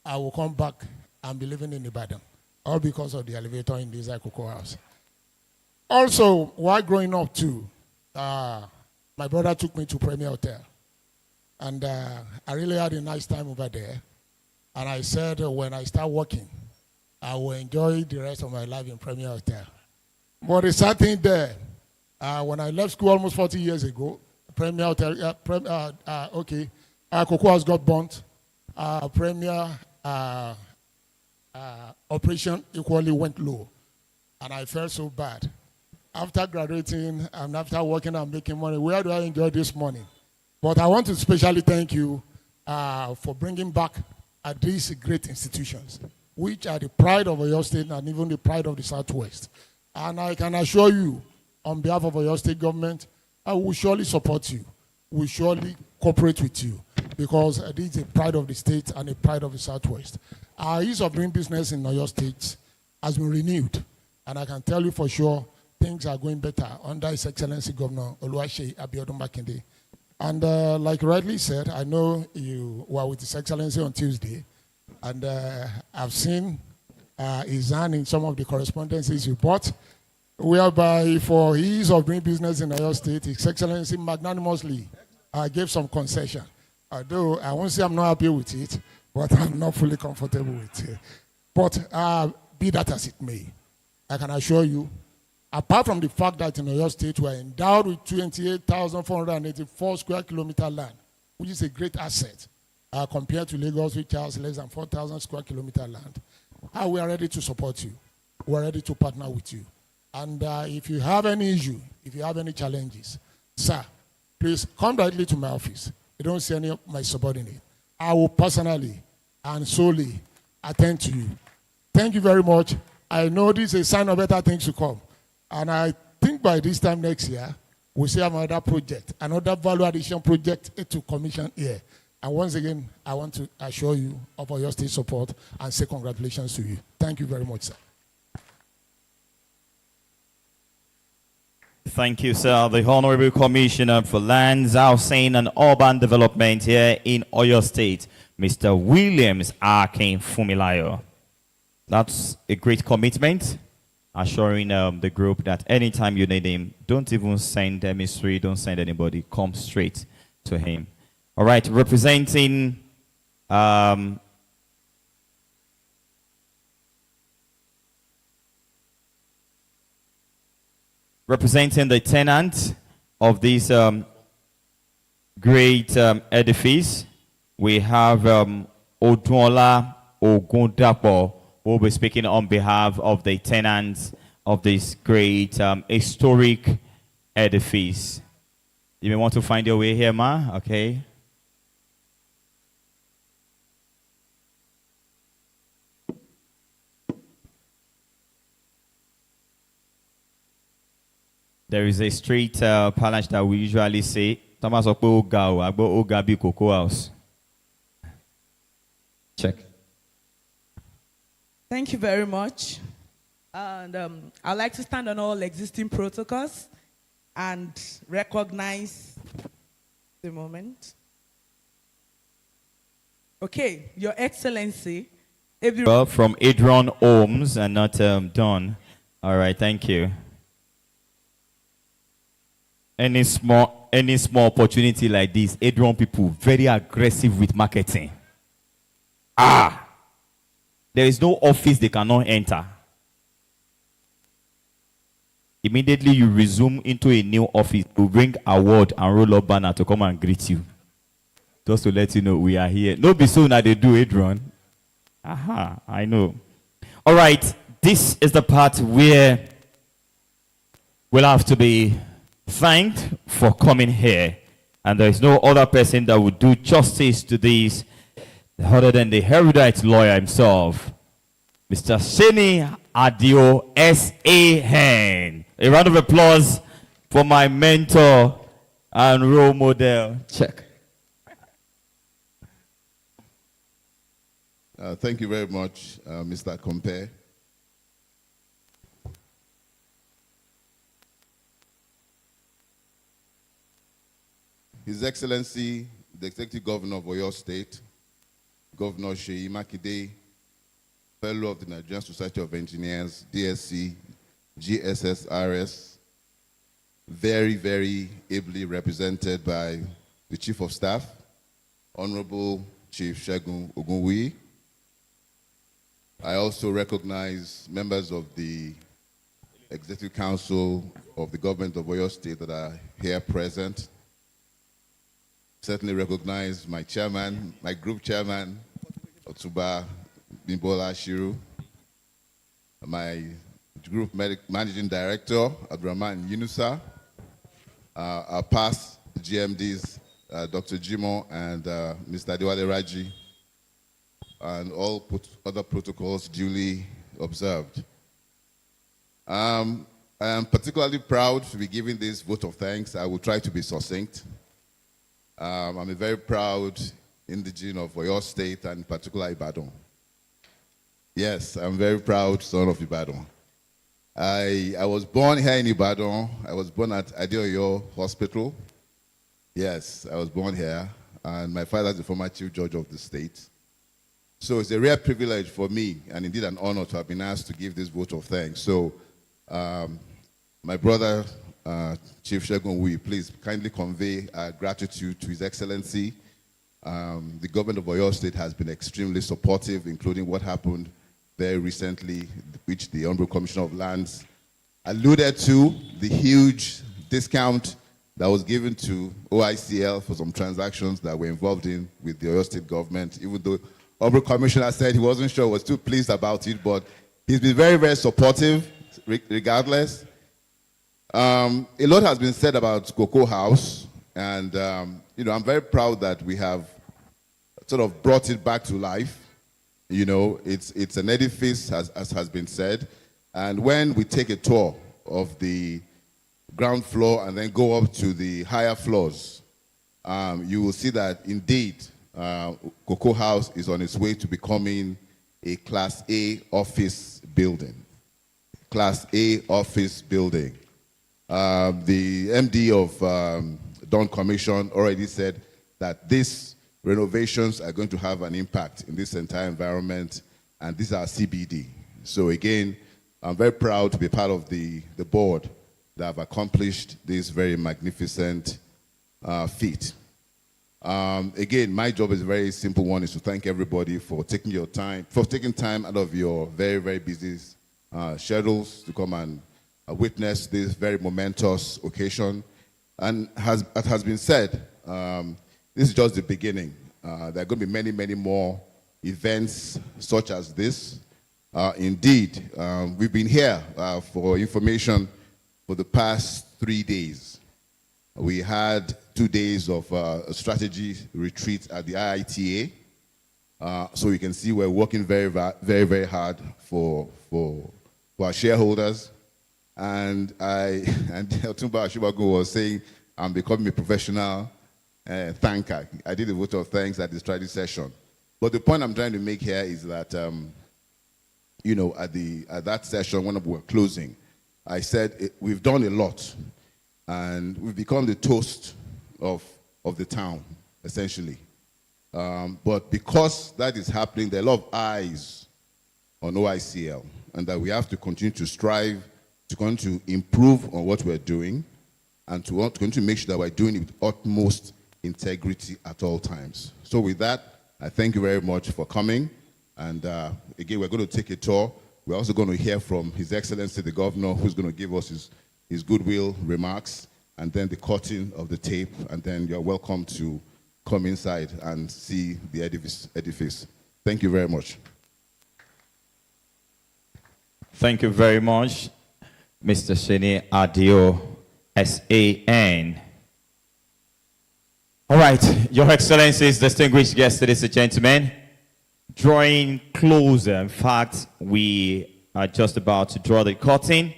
Speaker 2: I will come back and be living in Ibadan, all because of the elevator in this Cocoa House. Also, while growing up too, my brother took me to Premier Hotel. And I really had a nice time over there. And I said, when I start working, I will enjoy the rest of my life in Premier Hotel. But the sad thing there, when I left school almost 40 years ago, Premier Hotel, Cocoa House got burnt. Premier operation equally went low. And I felt so bad. After graduating and after working and making money, where do I enjoy this money? But I want to especially thank you for bringing back at these great institutions, which are the pride of Oyo State and even the pride of the Southwest. And I can assure you, on behalf of Oyo State government, I will surely support you. We will surely cooperate with you, because this is a pride of the state and a pride of the Southwest. Our ease of doing business in Oyo State has been renewed, and I can tell you for sure things are going better under His Excellency Governor Oluwaseyi Abiodun Makinde. And like rightly said, I know you were with His Excellency on Tuesday, and I've seen his hand in some of the correspondences you brought, whereby for ease of doing business in Oyo State, His Excellency magnanimously gave some concession. Although I won't say I'm not happy with it, but I'm not fully comfortable with it. But be that as it may, I can assure you, apart from the fact that in Oyo State we are endowed with 28,484 square kilometer land, which is a great asset compared to Lagos, which has less than 4,000 square kilometer land, we are ready to support you. We are ready to partner with you. And if you have any issue, if you have any challenges, sir, please come directly to my office. You don't see any of my subordinates. I will personally and solely attend to you. Thank you very much. I know this is a sign of better things to come. And I think by this time next year, we'll see another project, another value addition project to commission here. And once again, I want to assure you of your state support and say congratulations to you. Thank you very much, sir.
Speaker 1: Thank you, sir. The Honorable Commissioner for Lands, Housing and Urban Development here in Oyo State, Mr. Williams Akin Fumilayo. That's a great commitment, assuring the group that anytime you need him, don't even send emissary, don't send anybody, come straight to him. All right, representing representing the tenant of this great edifice, we have Odunola Ogundapo, who will be speaking on behalf of the tenants of this great historic edifice. You may want to find your way here, ma. Okay. There is a street palace that we usually say, Thomas Okpo Ogao, Agbo Ogabi Cocoa House. Check.
Speaker 10: Thank you very much. And I'd like to stand on all existing protocols and recognize the moment. Okay, Your Excellency.
Speaker 1: Well, from Adron Holmes and not Don. All right, thank you. Any small opportunity like this, Adron people very aggressive with marketing. There is no office they cannot enter. Immediately you resume into a new office to bring award and roll up banner to come and greet you. Just to let you know we are here. No be so now they do it, Ron. I know. All right, this is the part where we'll have to be thanked for coming here. And there is no other person that would do justice to this other than the erudite lawyer himself, Mr. Sheni Adio S.A.N. A round of applause for my mentor and role model. Check.
Speaker 11: Thank you very much, Mr. Compare. His Excellency, the Executive Governor of Oyo State, Governor Sheyi Makinde, Fellow of the Nigerian Society of Engineers, DSC, GSSRS, very, very ably represented by the Chief of Staff, Honorable Chief Segun Ogunwuyi. I also recognize members of the Executive Council of the Government of Oyo State that are here present. Certainly recognize my chairman, my group chairman, Otuba Bimbola Ashiru, my group managing director, Abdurrahman Yunusa, our past GMDs, Dr. Jimo and Mr. Adewale Raji, and all other protocols duly observed. I am particularly proud to be giving this vote of thanks. I will try to be succinct. I'm a very proud indigene of Oyo State and in particular Ibadan. Yes, I'm very proud son of Ibadan. I was born here in Ibadan. I was born at Adeoyo Hospital. Yes, I was born here, and my father is the former chief judge of the state. So it's a rare privilege for me, and indeed an honor to have been asked to give this vote of thanks. So my brother, Chief Segun Ogunwuyi, please kindly convey our gratitude to His Excellency. The government of Oyo State has been extremely supportive, including what happened very recently, which the Honorable Commissioner of Lands alluded to, the huge discount that was given to OICL for some transactions that were involved in with the Oyo State government, even though Honorable Commissioner said he wasn't sure, was too pleased about it, but he's been very, very supportive regardless. A lot has been said about Cocoa House, and I'm very proud that we have sort of brought it back to life. You know, it's an edifice, as has been said. And when we take a tour of the ground floor and then go up to the higher floors, you will see that indeed Cocoa House is on its way to becoming a Class A office building. Class A office building. The MD of Dawn Commission already said that these renovations are going to have an impact in this entire environment, and these are CBD. So again, I'm very proud to be part of the board that have accomplished this very magnificent feat. Again, my job is a very simple one, is to thank everybody for taking time out of your very, very busy schedules to come and witness this very momentous occasion. And as has been said, this is just the beginning. There are going to be many, many more events such as this. Indeed, we've been here for information for the past 3 days. We had 2 days of a strategy retreat at the IITA. So you can see we're working very, very, very hard for our shareholders. And Otumba Ashibago was saying, I'm becoming a professional thanker. I did a vote of thanks at the strategy session. But the point I'm trying to make here is that, you know, at that session, when we were closing, I said we've done a lot, and we've become the toast of the town, essentially. But because that is happening, there are a lot of eyes on OICL, and that we have to continue to strive to continue to improve on what we're doing, and to continue to make sure that we're doing it with utmost integrity at all times. So with that, I thank you very much for coming. And again, we're going to take a tour. We're also going to hear from His Excellency, the Governor, who's going to give us his goodwill remarks, and then the cutting of the tape, and then you're welcome to come inside and see the edifice. Thank you very much.
Speaker 1: Thank you very much, Mr. Sheni Adio, SAN. All right, Your Excellencies, distinguished guests, ladies and gentlemen, drawing closer. In fact, we are just about to draw the curtain.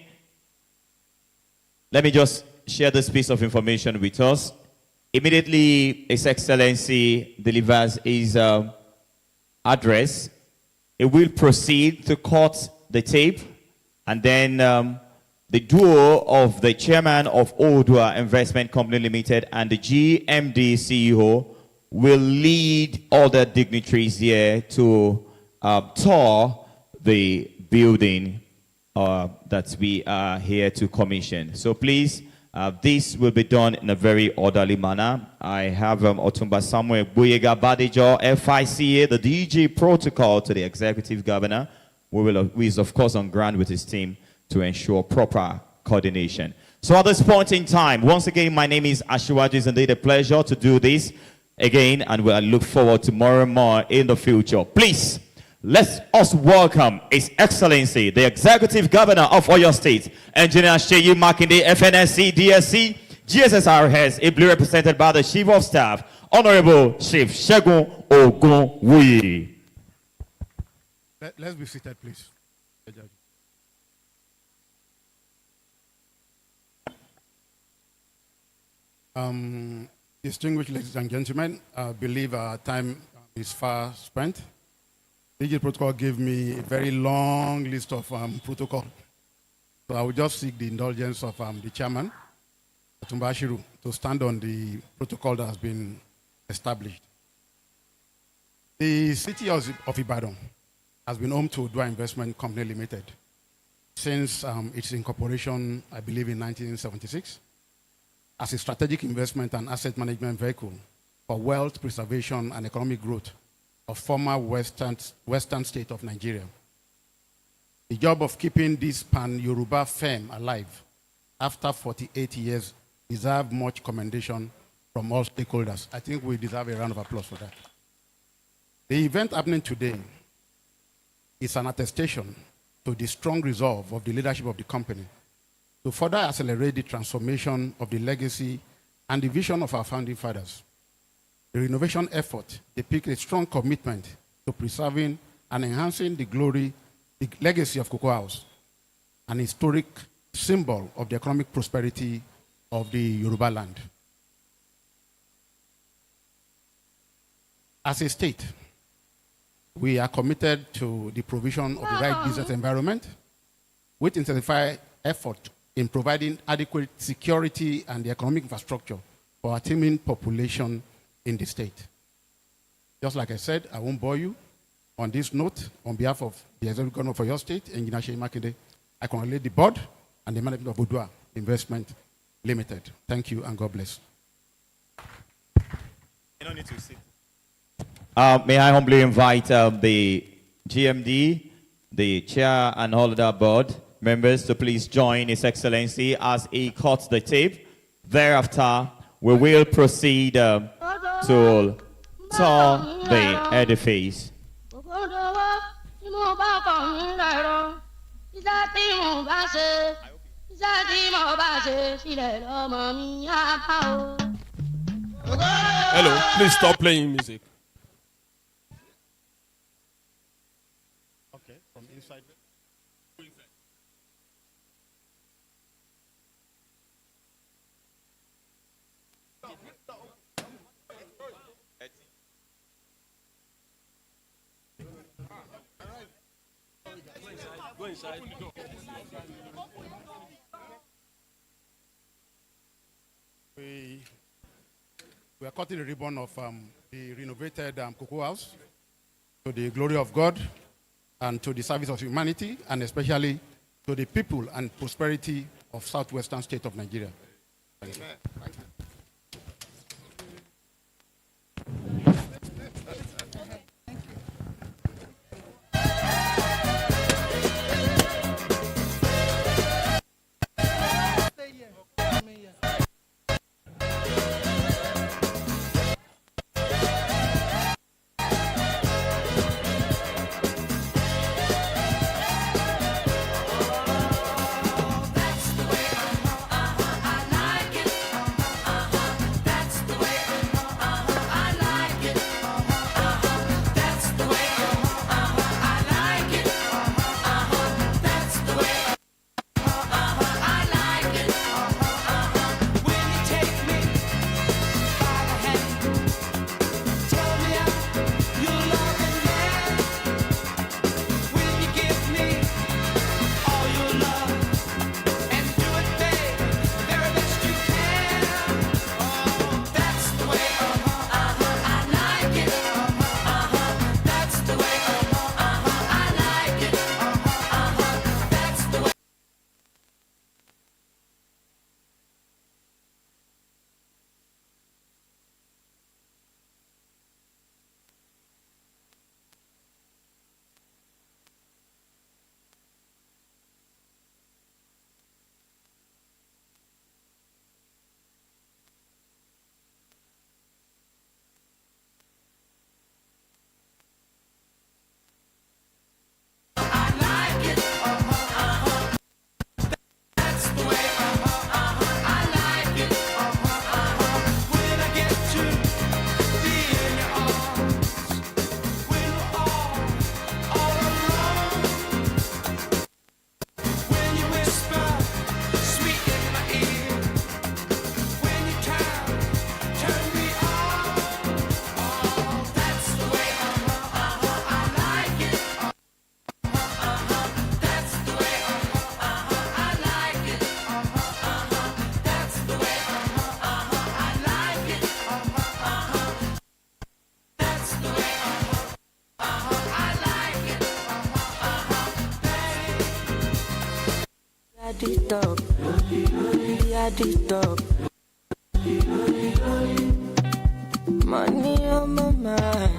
Speaker 1: Let me just share this piece of information with us. Immediately, His Excellency delivers his address. It will proceed to cut the tape, and then the duo of the chairman of Odua Investment Company Limited and the GMD CEO will lead other dignitaries here to tour the building that we are here to commission. So please, this will be done in a very orderly manner. I have Otumba Samuel Boyega Badijo, FICA, the DG protocol to the executive governor, who is of course on ground with his team to ensure proper coordination. So at this point in time, once again, my name is Ashiwaju. It's indeed a pleasure to do this again, and we'll look forward to more and more in the future. Please, let us welcome His Excellency, the Executive Governor of Oyo State, Engineer Sheyi Makinde, FNSC, DSC, GSSRS, ably represented by the Chief of Staff, Honorable Chief Shegun Ogunwuyi.
Speaker 2: Let's be seated, please. Distinguished ladies and gentlemen, I believe our time is far spent. DG Protocol gave me a very long list of protocol. So I will just seek the indulgence of the chairman, Otumba Ashiru, to stand on the protocol that has been established. The city of Ibadan has been home to Odua Investment Company Limited since its incorporation, I believe, in 1976. As a strategic investment and asset management vehicle for wealth preservation and economic growth of former western state of Nigeria. The job of keeping this pan-Yoruba firm alive after 48 years deserves much commendation from all stakeholders. I think we deserve a round of applause for that. The event happening today is an attestation to the strong resolve of the leadership of the company to further accelerate the transformation of the legacy and the vision of our founding fathers.
Speaker 12: The renovation effort depicts a strong commitment to preserving and enhancing the glory, the legacy of Cocoa House, an historic symbol of the economic prosperity of the Yoruba land. As a state, we are committed to the provision of the right business environment with intensified effort in providing adequate security and the economic infrastructure for our teeming population in the state. Just like I said, I won't bore you. On this note, on behalf of the Executive Governor for your state, Engineer Seyi Makinde, I congratulate the board and the management of Odua Investment Limited. Thank you and God bless.
Speaker 1: You don't need to sit. May I humbly invite the GMD, the chair, and all of the board members to please join His Excellency as he cuts the tape. Thereafter, we will proceed to tour the edifice.
Speaker 6: Hello, please stop playing music.
Speaker 12: Okay, from inside.
Speaker 6: Go inside.
Speaker 12: We are cutting the ribbon of the renovated Cocoa House to the glory of God and to the service of humanity, and especially to the people and prosperity of southwestern state of Nigeria. Thank you. Thank you.
Speaker 9: Money on my mind.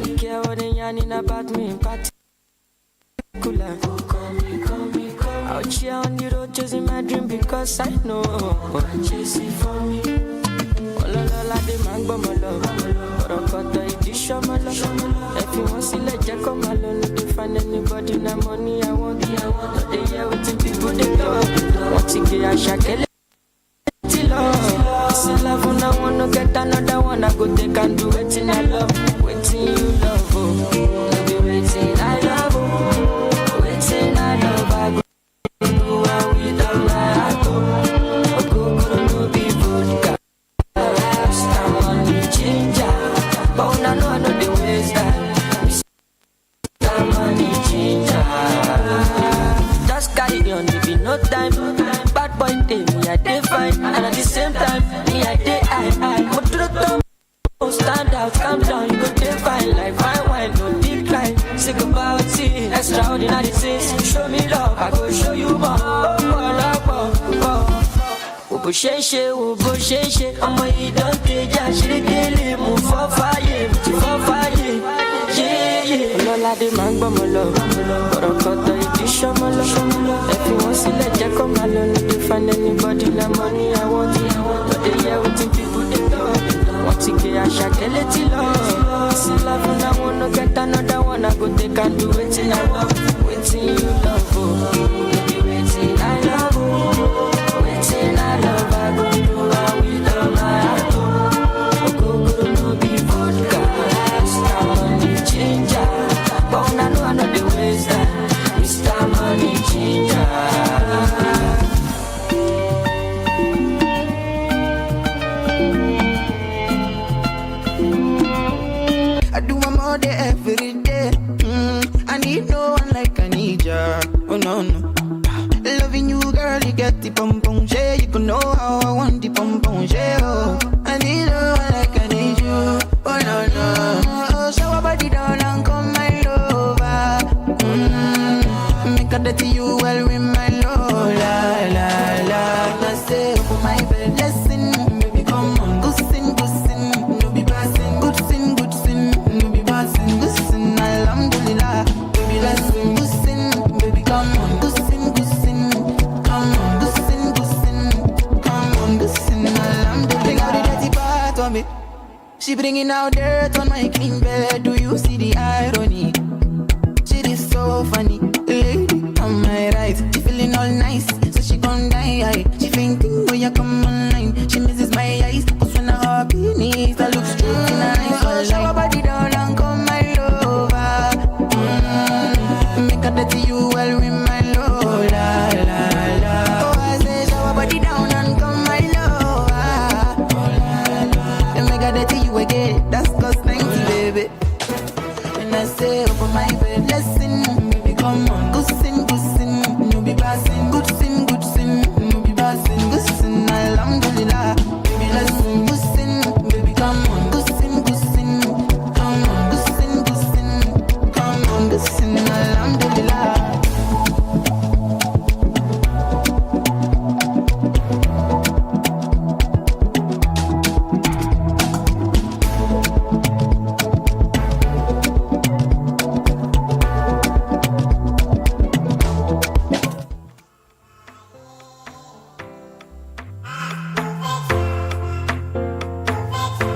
Speaker 9: Don't care what they yarning about me in particular. Out here on the road chasing my dream because I know chasing for me. Ololola de mango malo, orokoto idisho malo. If you want to let you come alone, to find anybody na money I want. No they hear what people they talk. Want to get a shakele. This love when I wanna get another one, I go take and do waiting I love, waiting you love, oh. No be waiting I love, oh. Waiting I love, I go do and without my heart, oh. Go no be vodka. Mr. Money Changer, but I know the waste that Mr. Money Changer. Just carry on, there be no time. Bad boy day, me I dey fine, and at the same time, me I dey high. But to the top, oh stand out, calm down, you go dey fine like fine wine, no decline. Sick about it, extraordinary things. Show me love, I go show you more. Bó ṣe ń ṣe wo bó ṣe ń ṣe ọmọ yìí dán tẹjà ṣíríkìlì mú fọ́ fàyè tí fọ́ fàyè yéyé. Ọlọ́ládé máa ń gbọ́mọ lọ ọ̀rọ̀ kọ́tọ̀ ìdí ṣọ́mọ lọ ẹ fi wọ́n sílẹ̀ jẹ́ kó máa lọ no dey find anybody na money I want no dey hear wetin people dey talk wọ́n ti gbé àṣà kẹ́lẹ́ tí lọ. Sí love na one no get another one I go take and do wetin I love wetin you love o no be wetin I love o. Waiting I love, I go do it without my heart. Go no be vodka, Mr. Money Changer. But I know the ways that Mr. Money Changer.
Speaker 13: I do my more day every day. I need no one like I need ya. Oh no no. Loving you, girl, you get the pom pom share. You can know how I want the pom pom share. Oh, I need no one like I need you. Oh no no. Oh, shower body down and come my lover. Make a dirty you well with my love. La la la. I say for my bed, listen, baby, come on, go sin, no be passing, good sin, no be passing, good sin, alhamdulillah, baby, listen, good sin, baby, come on, good sin. She bringing out dirt on my clean bed. Do you see the irony? She is so funny, lady on my right. She feeling all nice, so she gon' die. She fainting when you come online. She misses my eyes, cause when I hop beneath, I look straight in her eyes. Oh, shower body down and come my lover. Make a dirty you well with my love. La la la. Oh, I say shower body down and come my lover. Make a dirty you again, that's cost 90, baby. And I say open my bed, listen, baby, come on, good sin, no be passing, good sin, no be passing, good sin, alhamdulillah, baby, listen, good sin, baby, come on, good sin, come on, good sin, come on, good sin, alhamdulillah.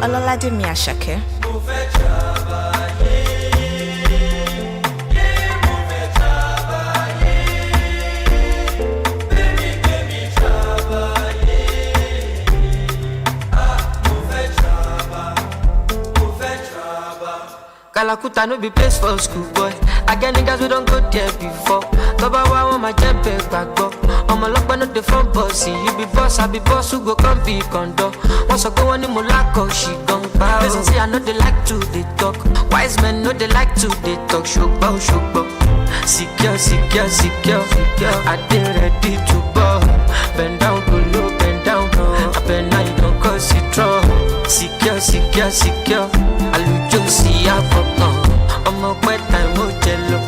Speaker 8: Ọlọ́ládé mi Àṣàkẹ́.
Speaker 9: Kalakuta no be place for school boy. I get niggas we don't go there before. Cover one my jump back go. I'm a lock no the front bossy. You be boss, I be boss who go come be condo. Once I go on in Molako, she gon' bow. Listen, see, I know they like to they talk. Wise men know they like to they talk. Shokbo, shokbo. Secure, secure, secure. I did ready to ball. Bend down, go low, bend down. I bend now, you don't cause it trouble. Secure, secure, secure. I look you see I pop on. I'm a wet time, oh jello.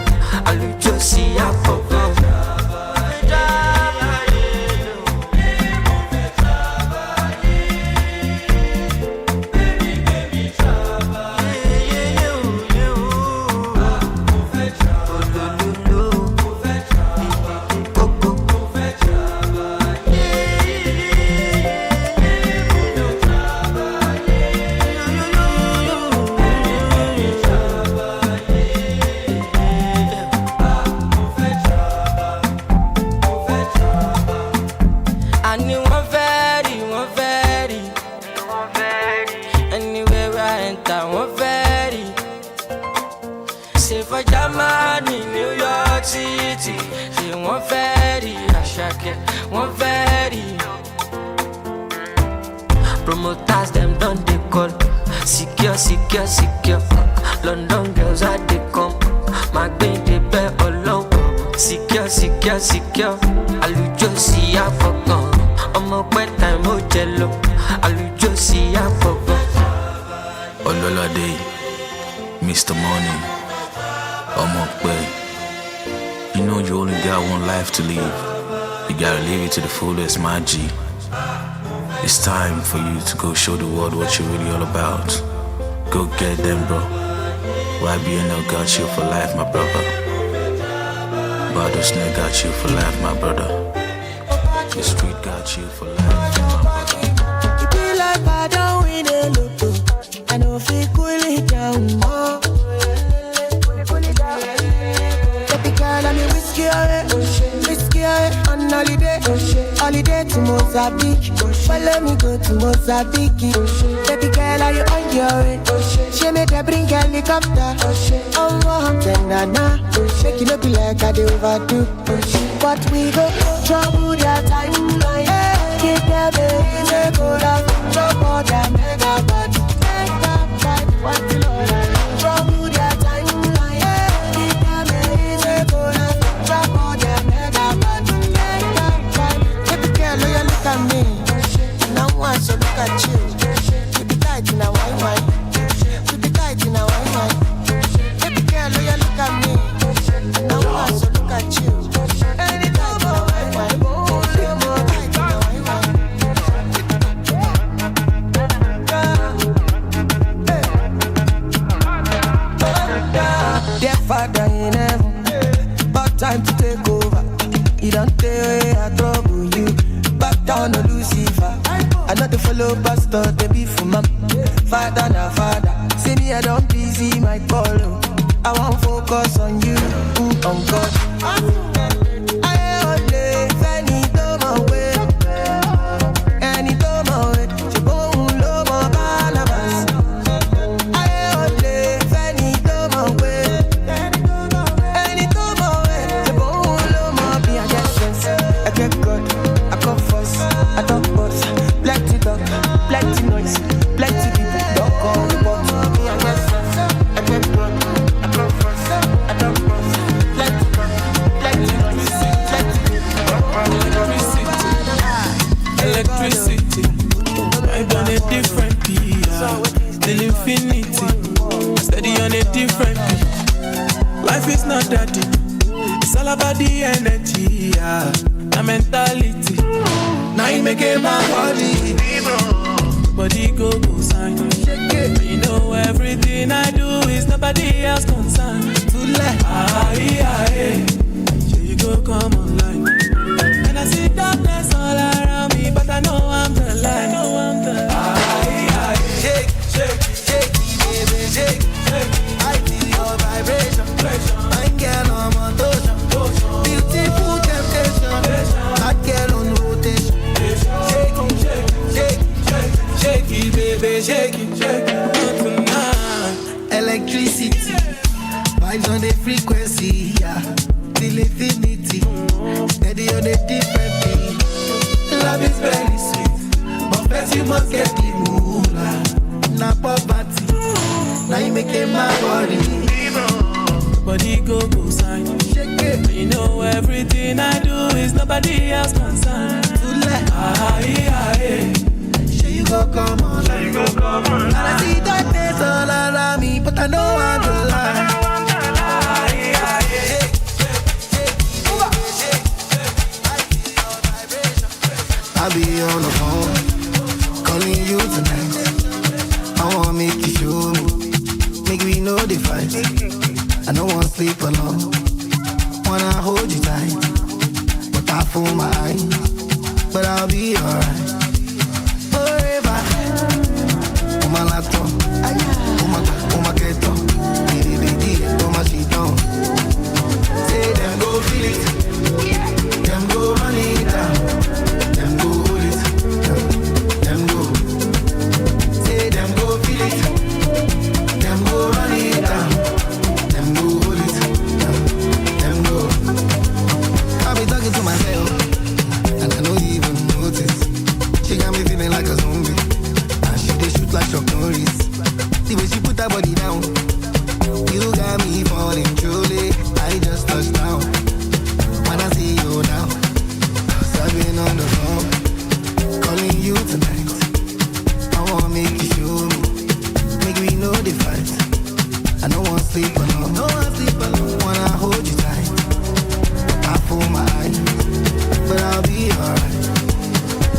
Speaker 9: I look you see I pop on. okay. One very promoters them done they call. Secure, secure, secure. London girls are they come. My baby bear alone. Secure, secure, secure. Alujo si afogan. Omo pet time o jello. Alujo si afogan.
Speaker 14: Ololade, Mr. Money, Omo pet. You know you only got one life to live. You gotta live it to the fullest, my G. It's time for you to go show the world what you're really all about. Go get them, bro. YBNL got you for life, my brother. Badosne got you for life, my brother. The street got you for life, my brother.
Speaker 13: You be like I don't win a lotto. I know if you cool it down more. Baby girl, I'm a whiskey on holiday. Holiday to Mozambique. Follow me go to Mozambique. Baby girl, are you on your way? She made her bring helicopter. Oh, na. Make you look like I do overdo. But we go trouble that time. Keep them easy, go down. Trouble that mega bad. What you know? Trouble that time. Keep them easy, go down. Trouble that mega bad. Baby girl, you look at me. Now I so look at you. Keep it tight in a wine. Keep it tight in a wine. Baby girl, you look at me. Now I so look at you. Anytime in a wine. Dear Father in heaven, about time to take over. You don't take I trouble you. Back down to Lucifer. I not to follow pastor, they be for mom. Father na father. See me, I don't busy my call. I won't focus on you, on God. I only any do my way. Any do my way. She won't love my balabas. I only any do my way. Any do my way. She won't love my be a sense. I get good, I come first, I talk first. Plenty talk, plenty noise, plenty people don't call me but me a sense. I get good, I come first, I talk first. Plenty talk, plenty noise, plenty people don't call me but
Speaker 15: Electricity, I'm on a different beat, till infinity, steady on a different beat. Life is not that deep, it's all about the energy, the mentality. Now you make it my body go sign. You know everything I do is nobody else concerned. To let here you go come online. And I see darkness all around me, but I know I'm the light. Shake, shake, shake, baby, shake, shake. I feel your vibration. My girl on motion. Beautiful temptation. Hot girl on rotation. Shake, shake, shake, shake, shake it, baby, shake it, shake it. Tonight, electricity, vibes on the frequency, yeah. Till infinity, steady on a different beat. Love is very sweet, but first you must get the moolah. Na poverty, now you making my body go sign. Shake it. You know everything I do is nobody else concerned. Sure you go come on, sure you go come on. And I see darkness all around me, but I know I'm the light. I'll be on the phone, calling you tonight. I wanna make you show me, make we know the fight. I don't wanna sleep alone, wanna hold you tight. But I fool my eyes, but I'll be alright. Forever, on my laptop, on my keto, on my sheet on. Say them go feel it, them go run it down. that body down. You got me falling truly. I just touched down. When I see you now, I've been on the phone, calling you tonight. I wanna make you show me, make me know the fight. I don't wanna sleep alone, wanna hold you tight. I pull my eyes, but I'll be alright.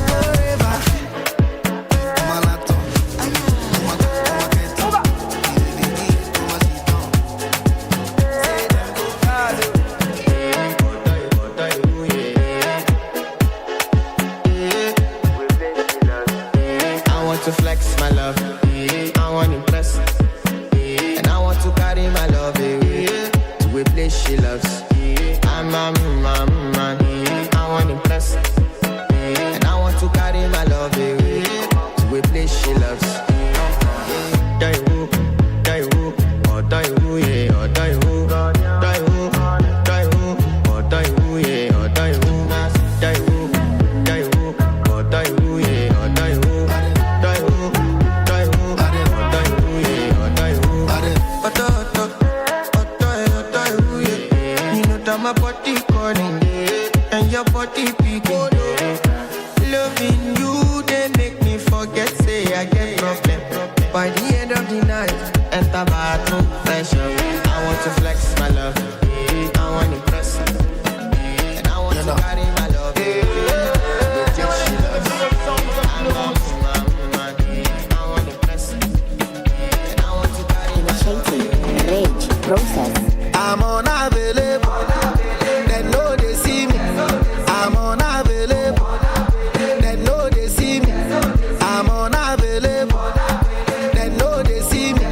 Speaker 15: Forever.
Speaker 9: I want to flex my love, I want to impress, and I want to carry my love away to a place she loves. I'm a man, I want to impress, and I want to carry my love away to a place she loves. Die who, or die who, yeah, or die who, die who, or die who, yeah, or die who, die who, or die who, yeah, or die who, die who, or die who, yeah, or die who. You know that my body calling, and your body picking. Loving you, they make me forget, say I get problem. By the end of the night, enter bathroom, fresh up. I want to flex my love, I want to impress, and I want to carry my love. The things she loves. I'm a man, I want to impress, and I want to carry my love.
Speaker 16: Rage, process.
Speaker 15: I'm unavailable, they know they see me. I'm unavailable, they know they see me. I'm unavailable, they know they see me.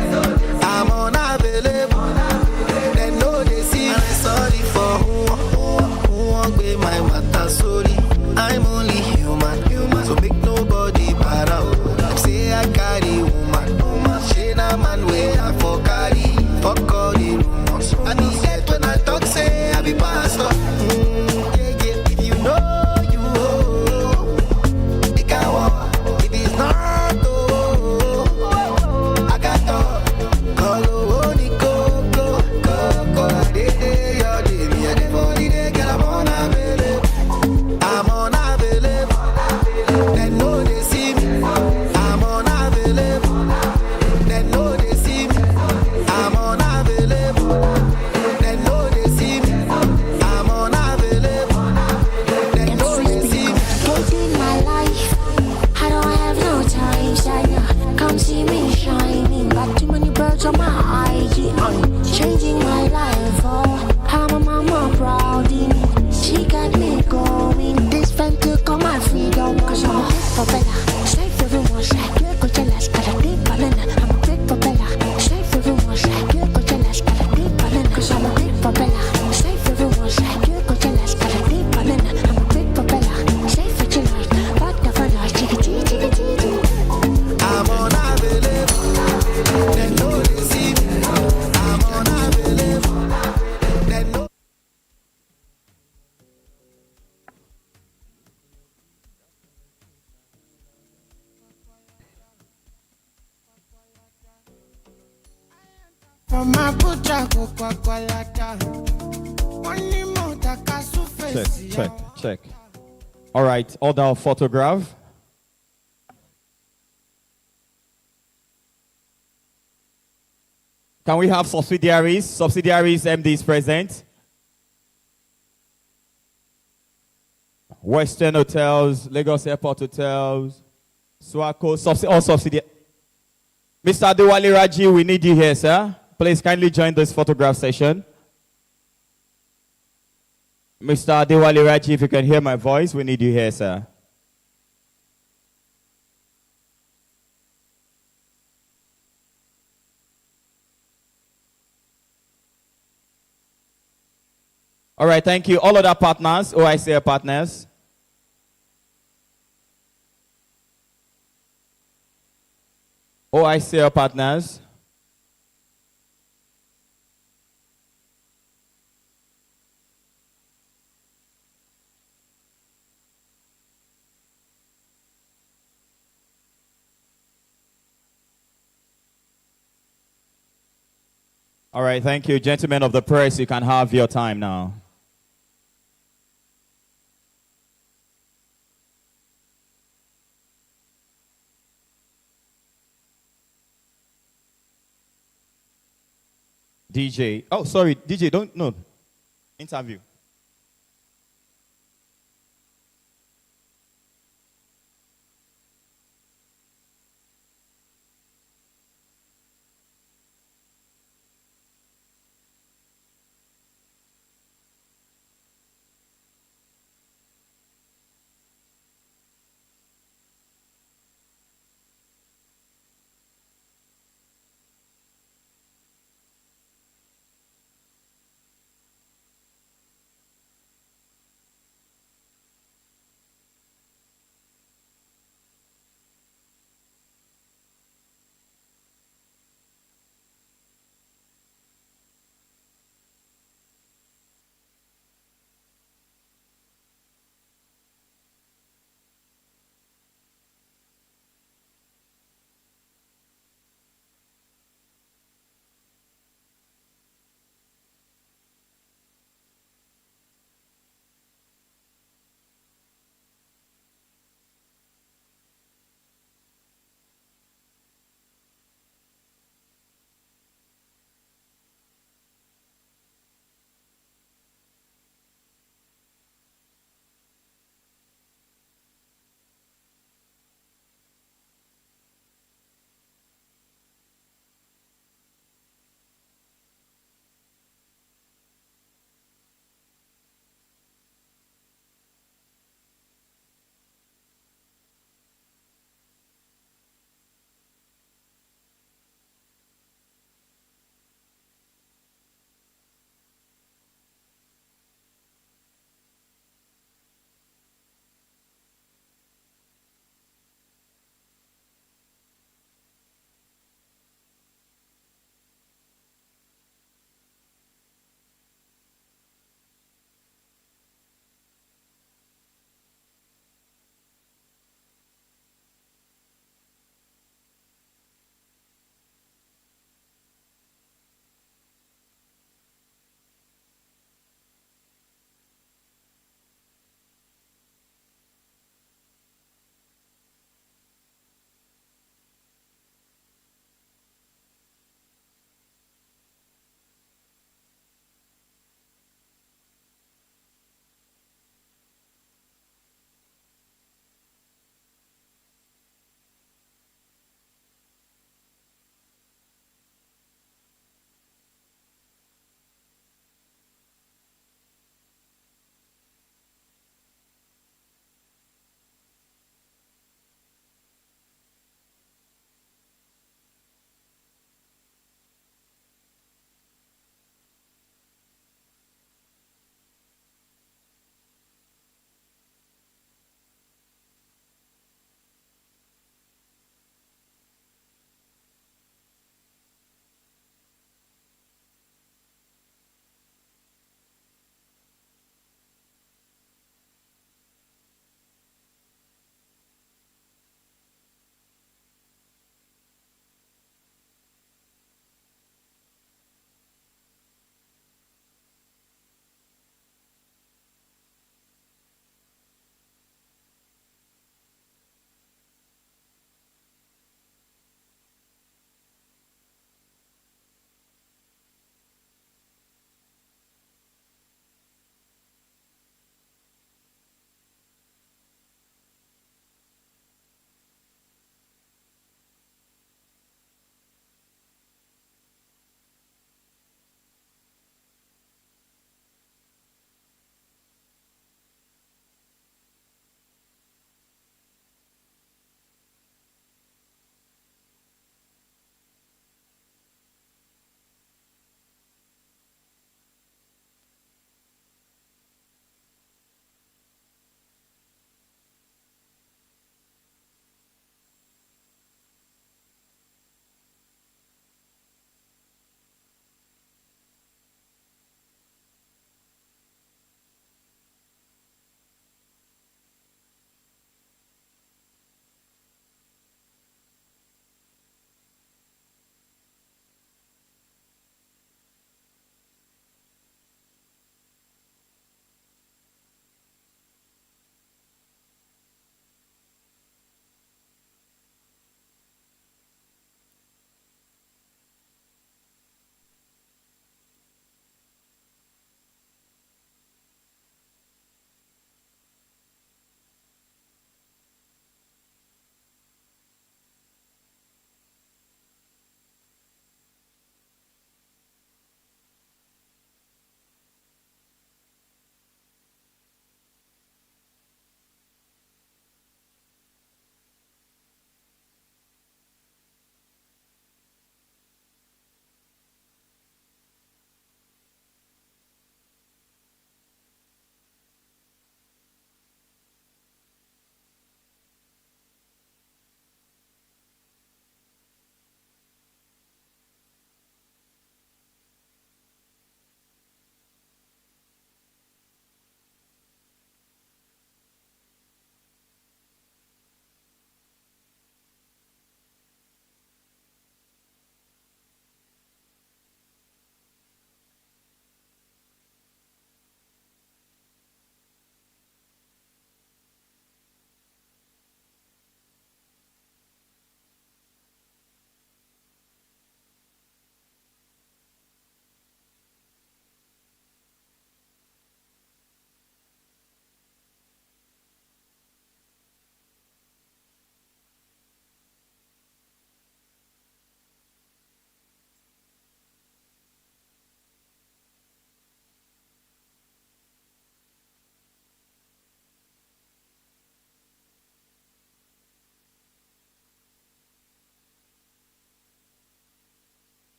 Speaker 15: I'm unavailable, they know they see me. And I'm sorry for who won't be my matter, sorry. I'm only human, so make nobody bad out. Them say I carry woman, she na man way I for carry. Fuck all the rumors. I mean that when I talk, say I be pastor. Yeah, yeah. If you know you, it can walk. If it's not, I got to call only Coco. They your day, me and the body they get I'm unavailable. I'm unavailable. They know they see me. I'm unavailable. They know they see me. I'm unavailable. They know they see me. I'm unavailable. They know they see me.
Speaker 16: Hating my life, I don't have no time, Shana. Come see me shining, got too many birds on my IG. I'm changing my life, oh, I'm a mama proud in it. She got me going, this friend took all my freedom, cause I'm a big propeller. Straight for the one side, you're good jealous, got a big banana. I'm a big propeller. Straight for the one side, you're good jealous, got a big banana. Cause I'm a big propeller. Straight for the one side, you're good jealous, got a big banana. I'm a big propeller. Straight for the light, but the fun light, chickadee.
Speaker 15: I'm unavailable. They know they see me. I'm unavailable. They know.
Speaker 17: From Abuja go Kwakwalada. Money more takasu face.
Speaker 1: Check. All right, order photograph. Can we have subsidiaries? Subsidiaries, MDs present. Western Hotels, Lagos Airport Hotels, Swaco, all subsidiaries. Mr. Adewale Raji, we need you here, sir. Please kindly join this photograph session. Mr. Adewale Raji, if you can hear my voice, we need you here, sir. All right, thank you. All other partners, OICA partners. OICA partners. All right, thank you. Gentlemen of the press, you can have your time now. DJ. Oh, sorry, DJ, don't, no. Interview.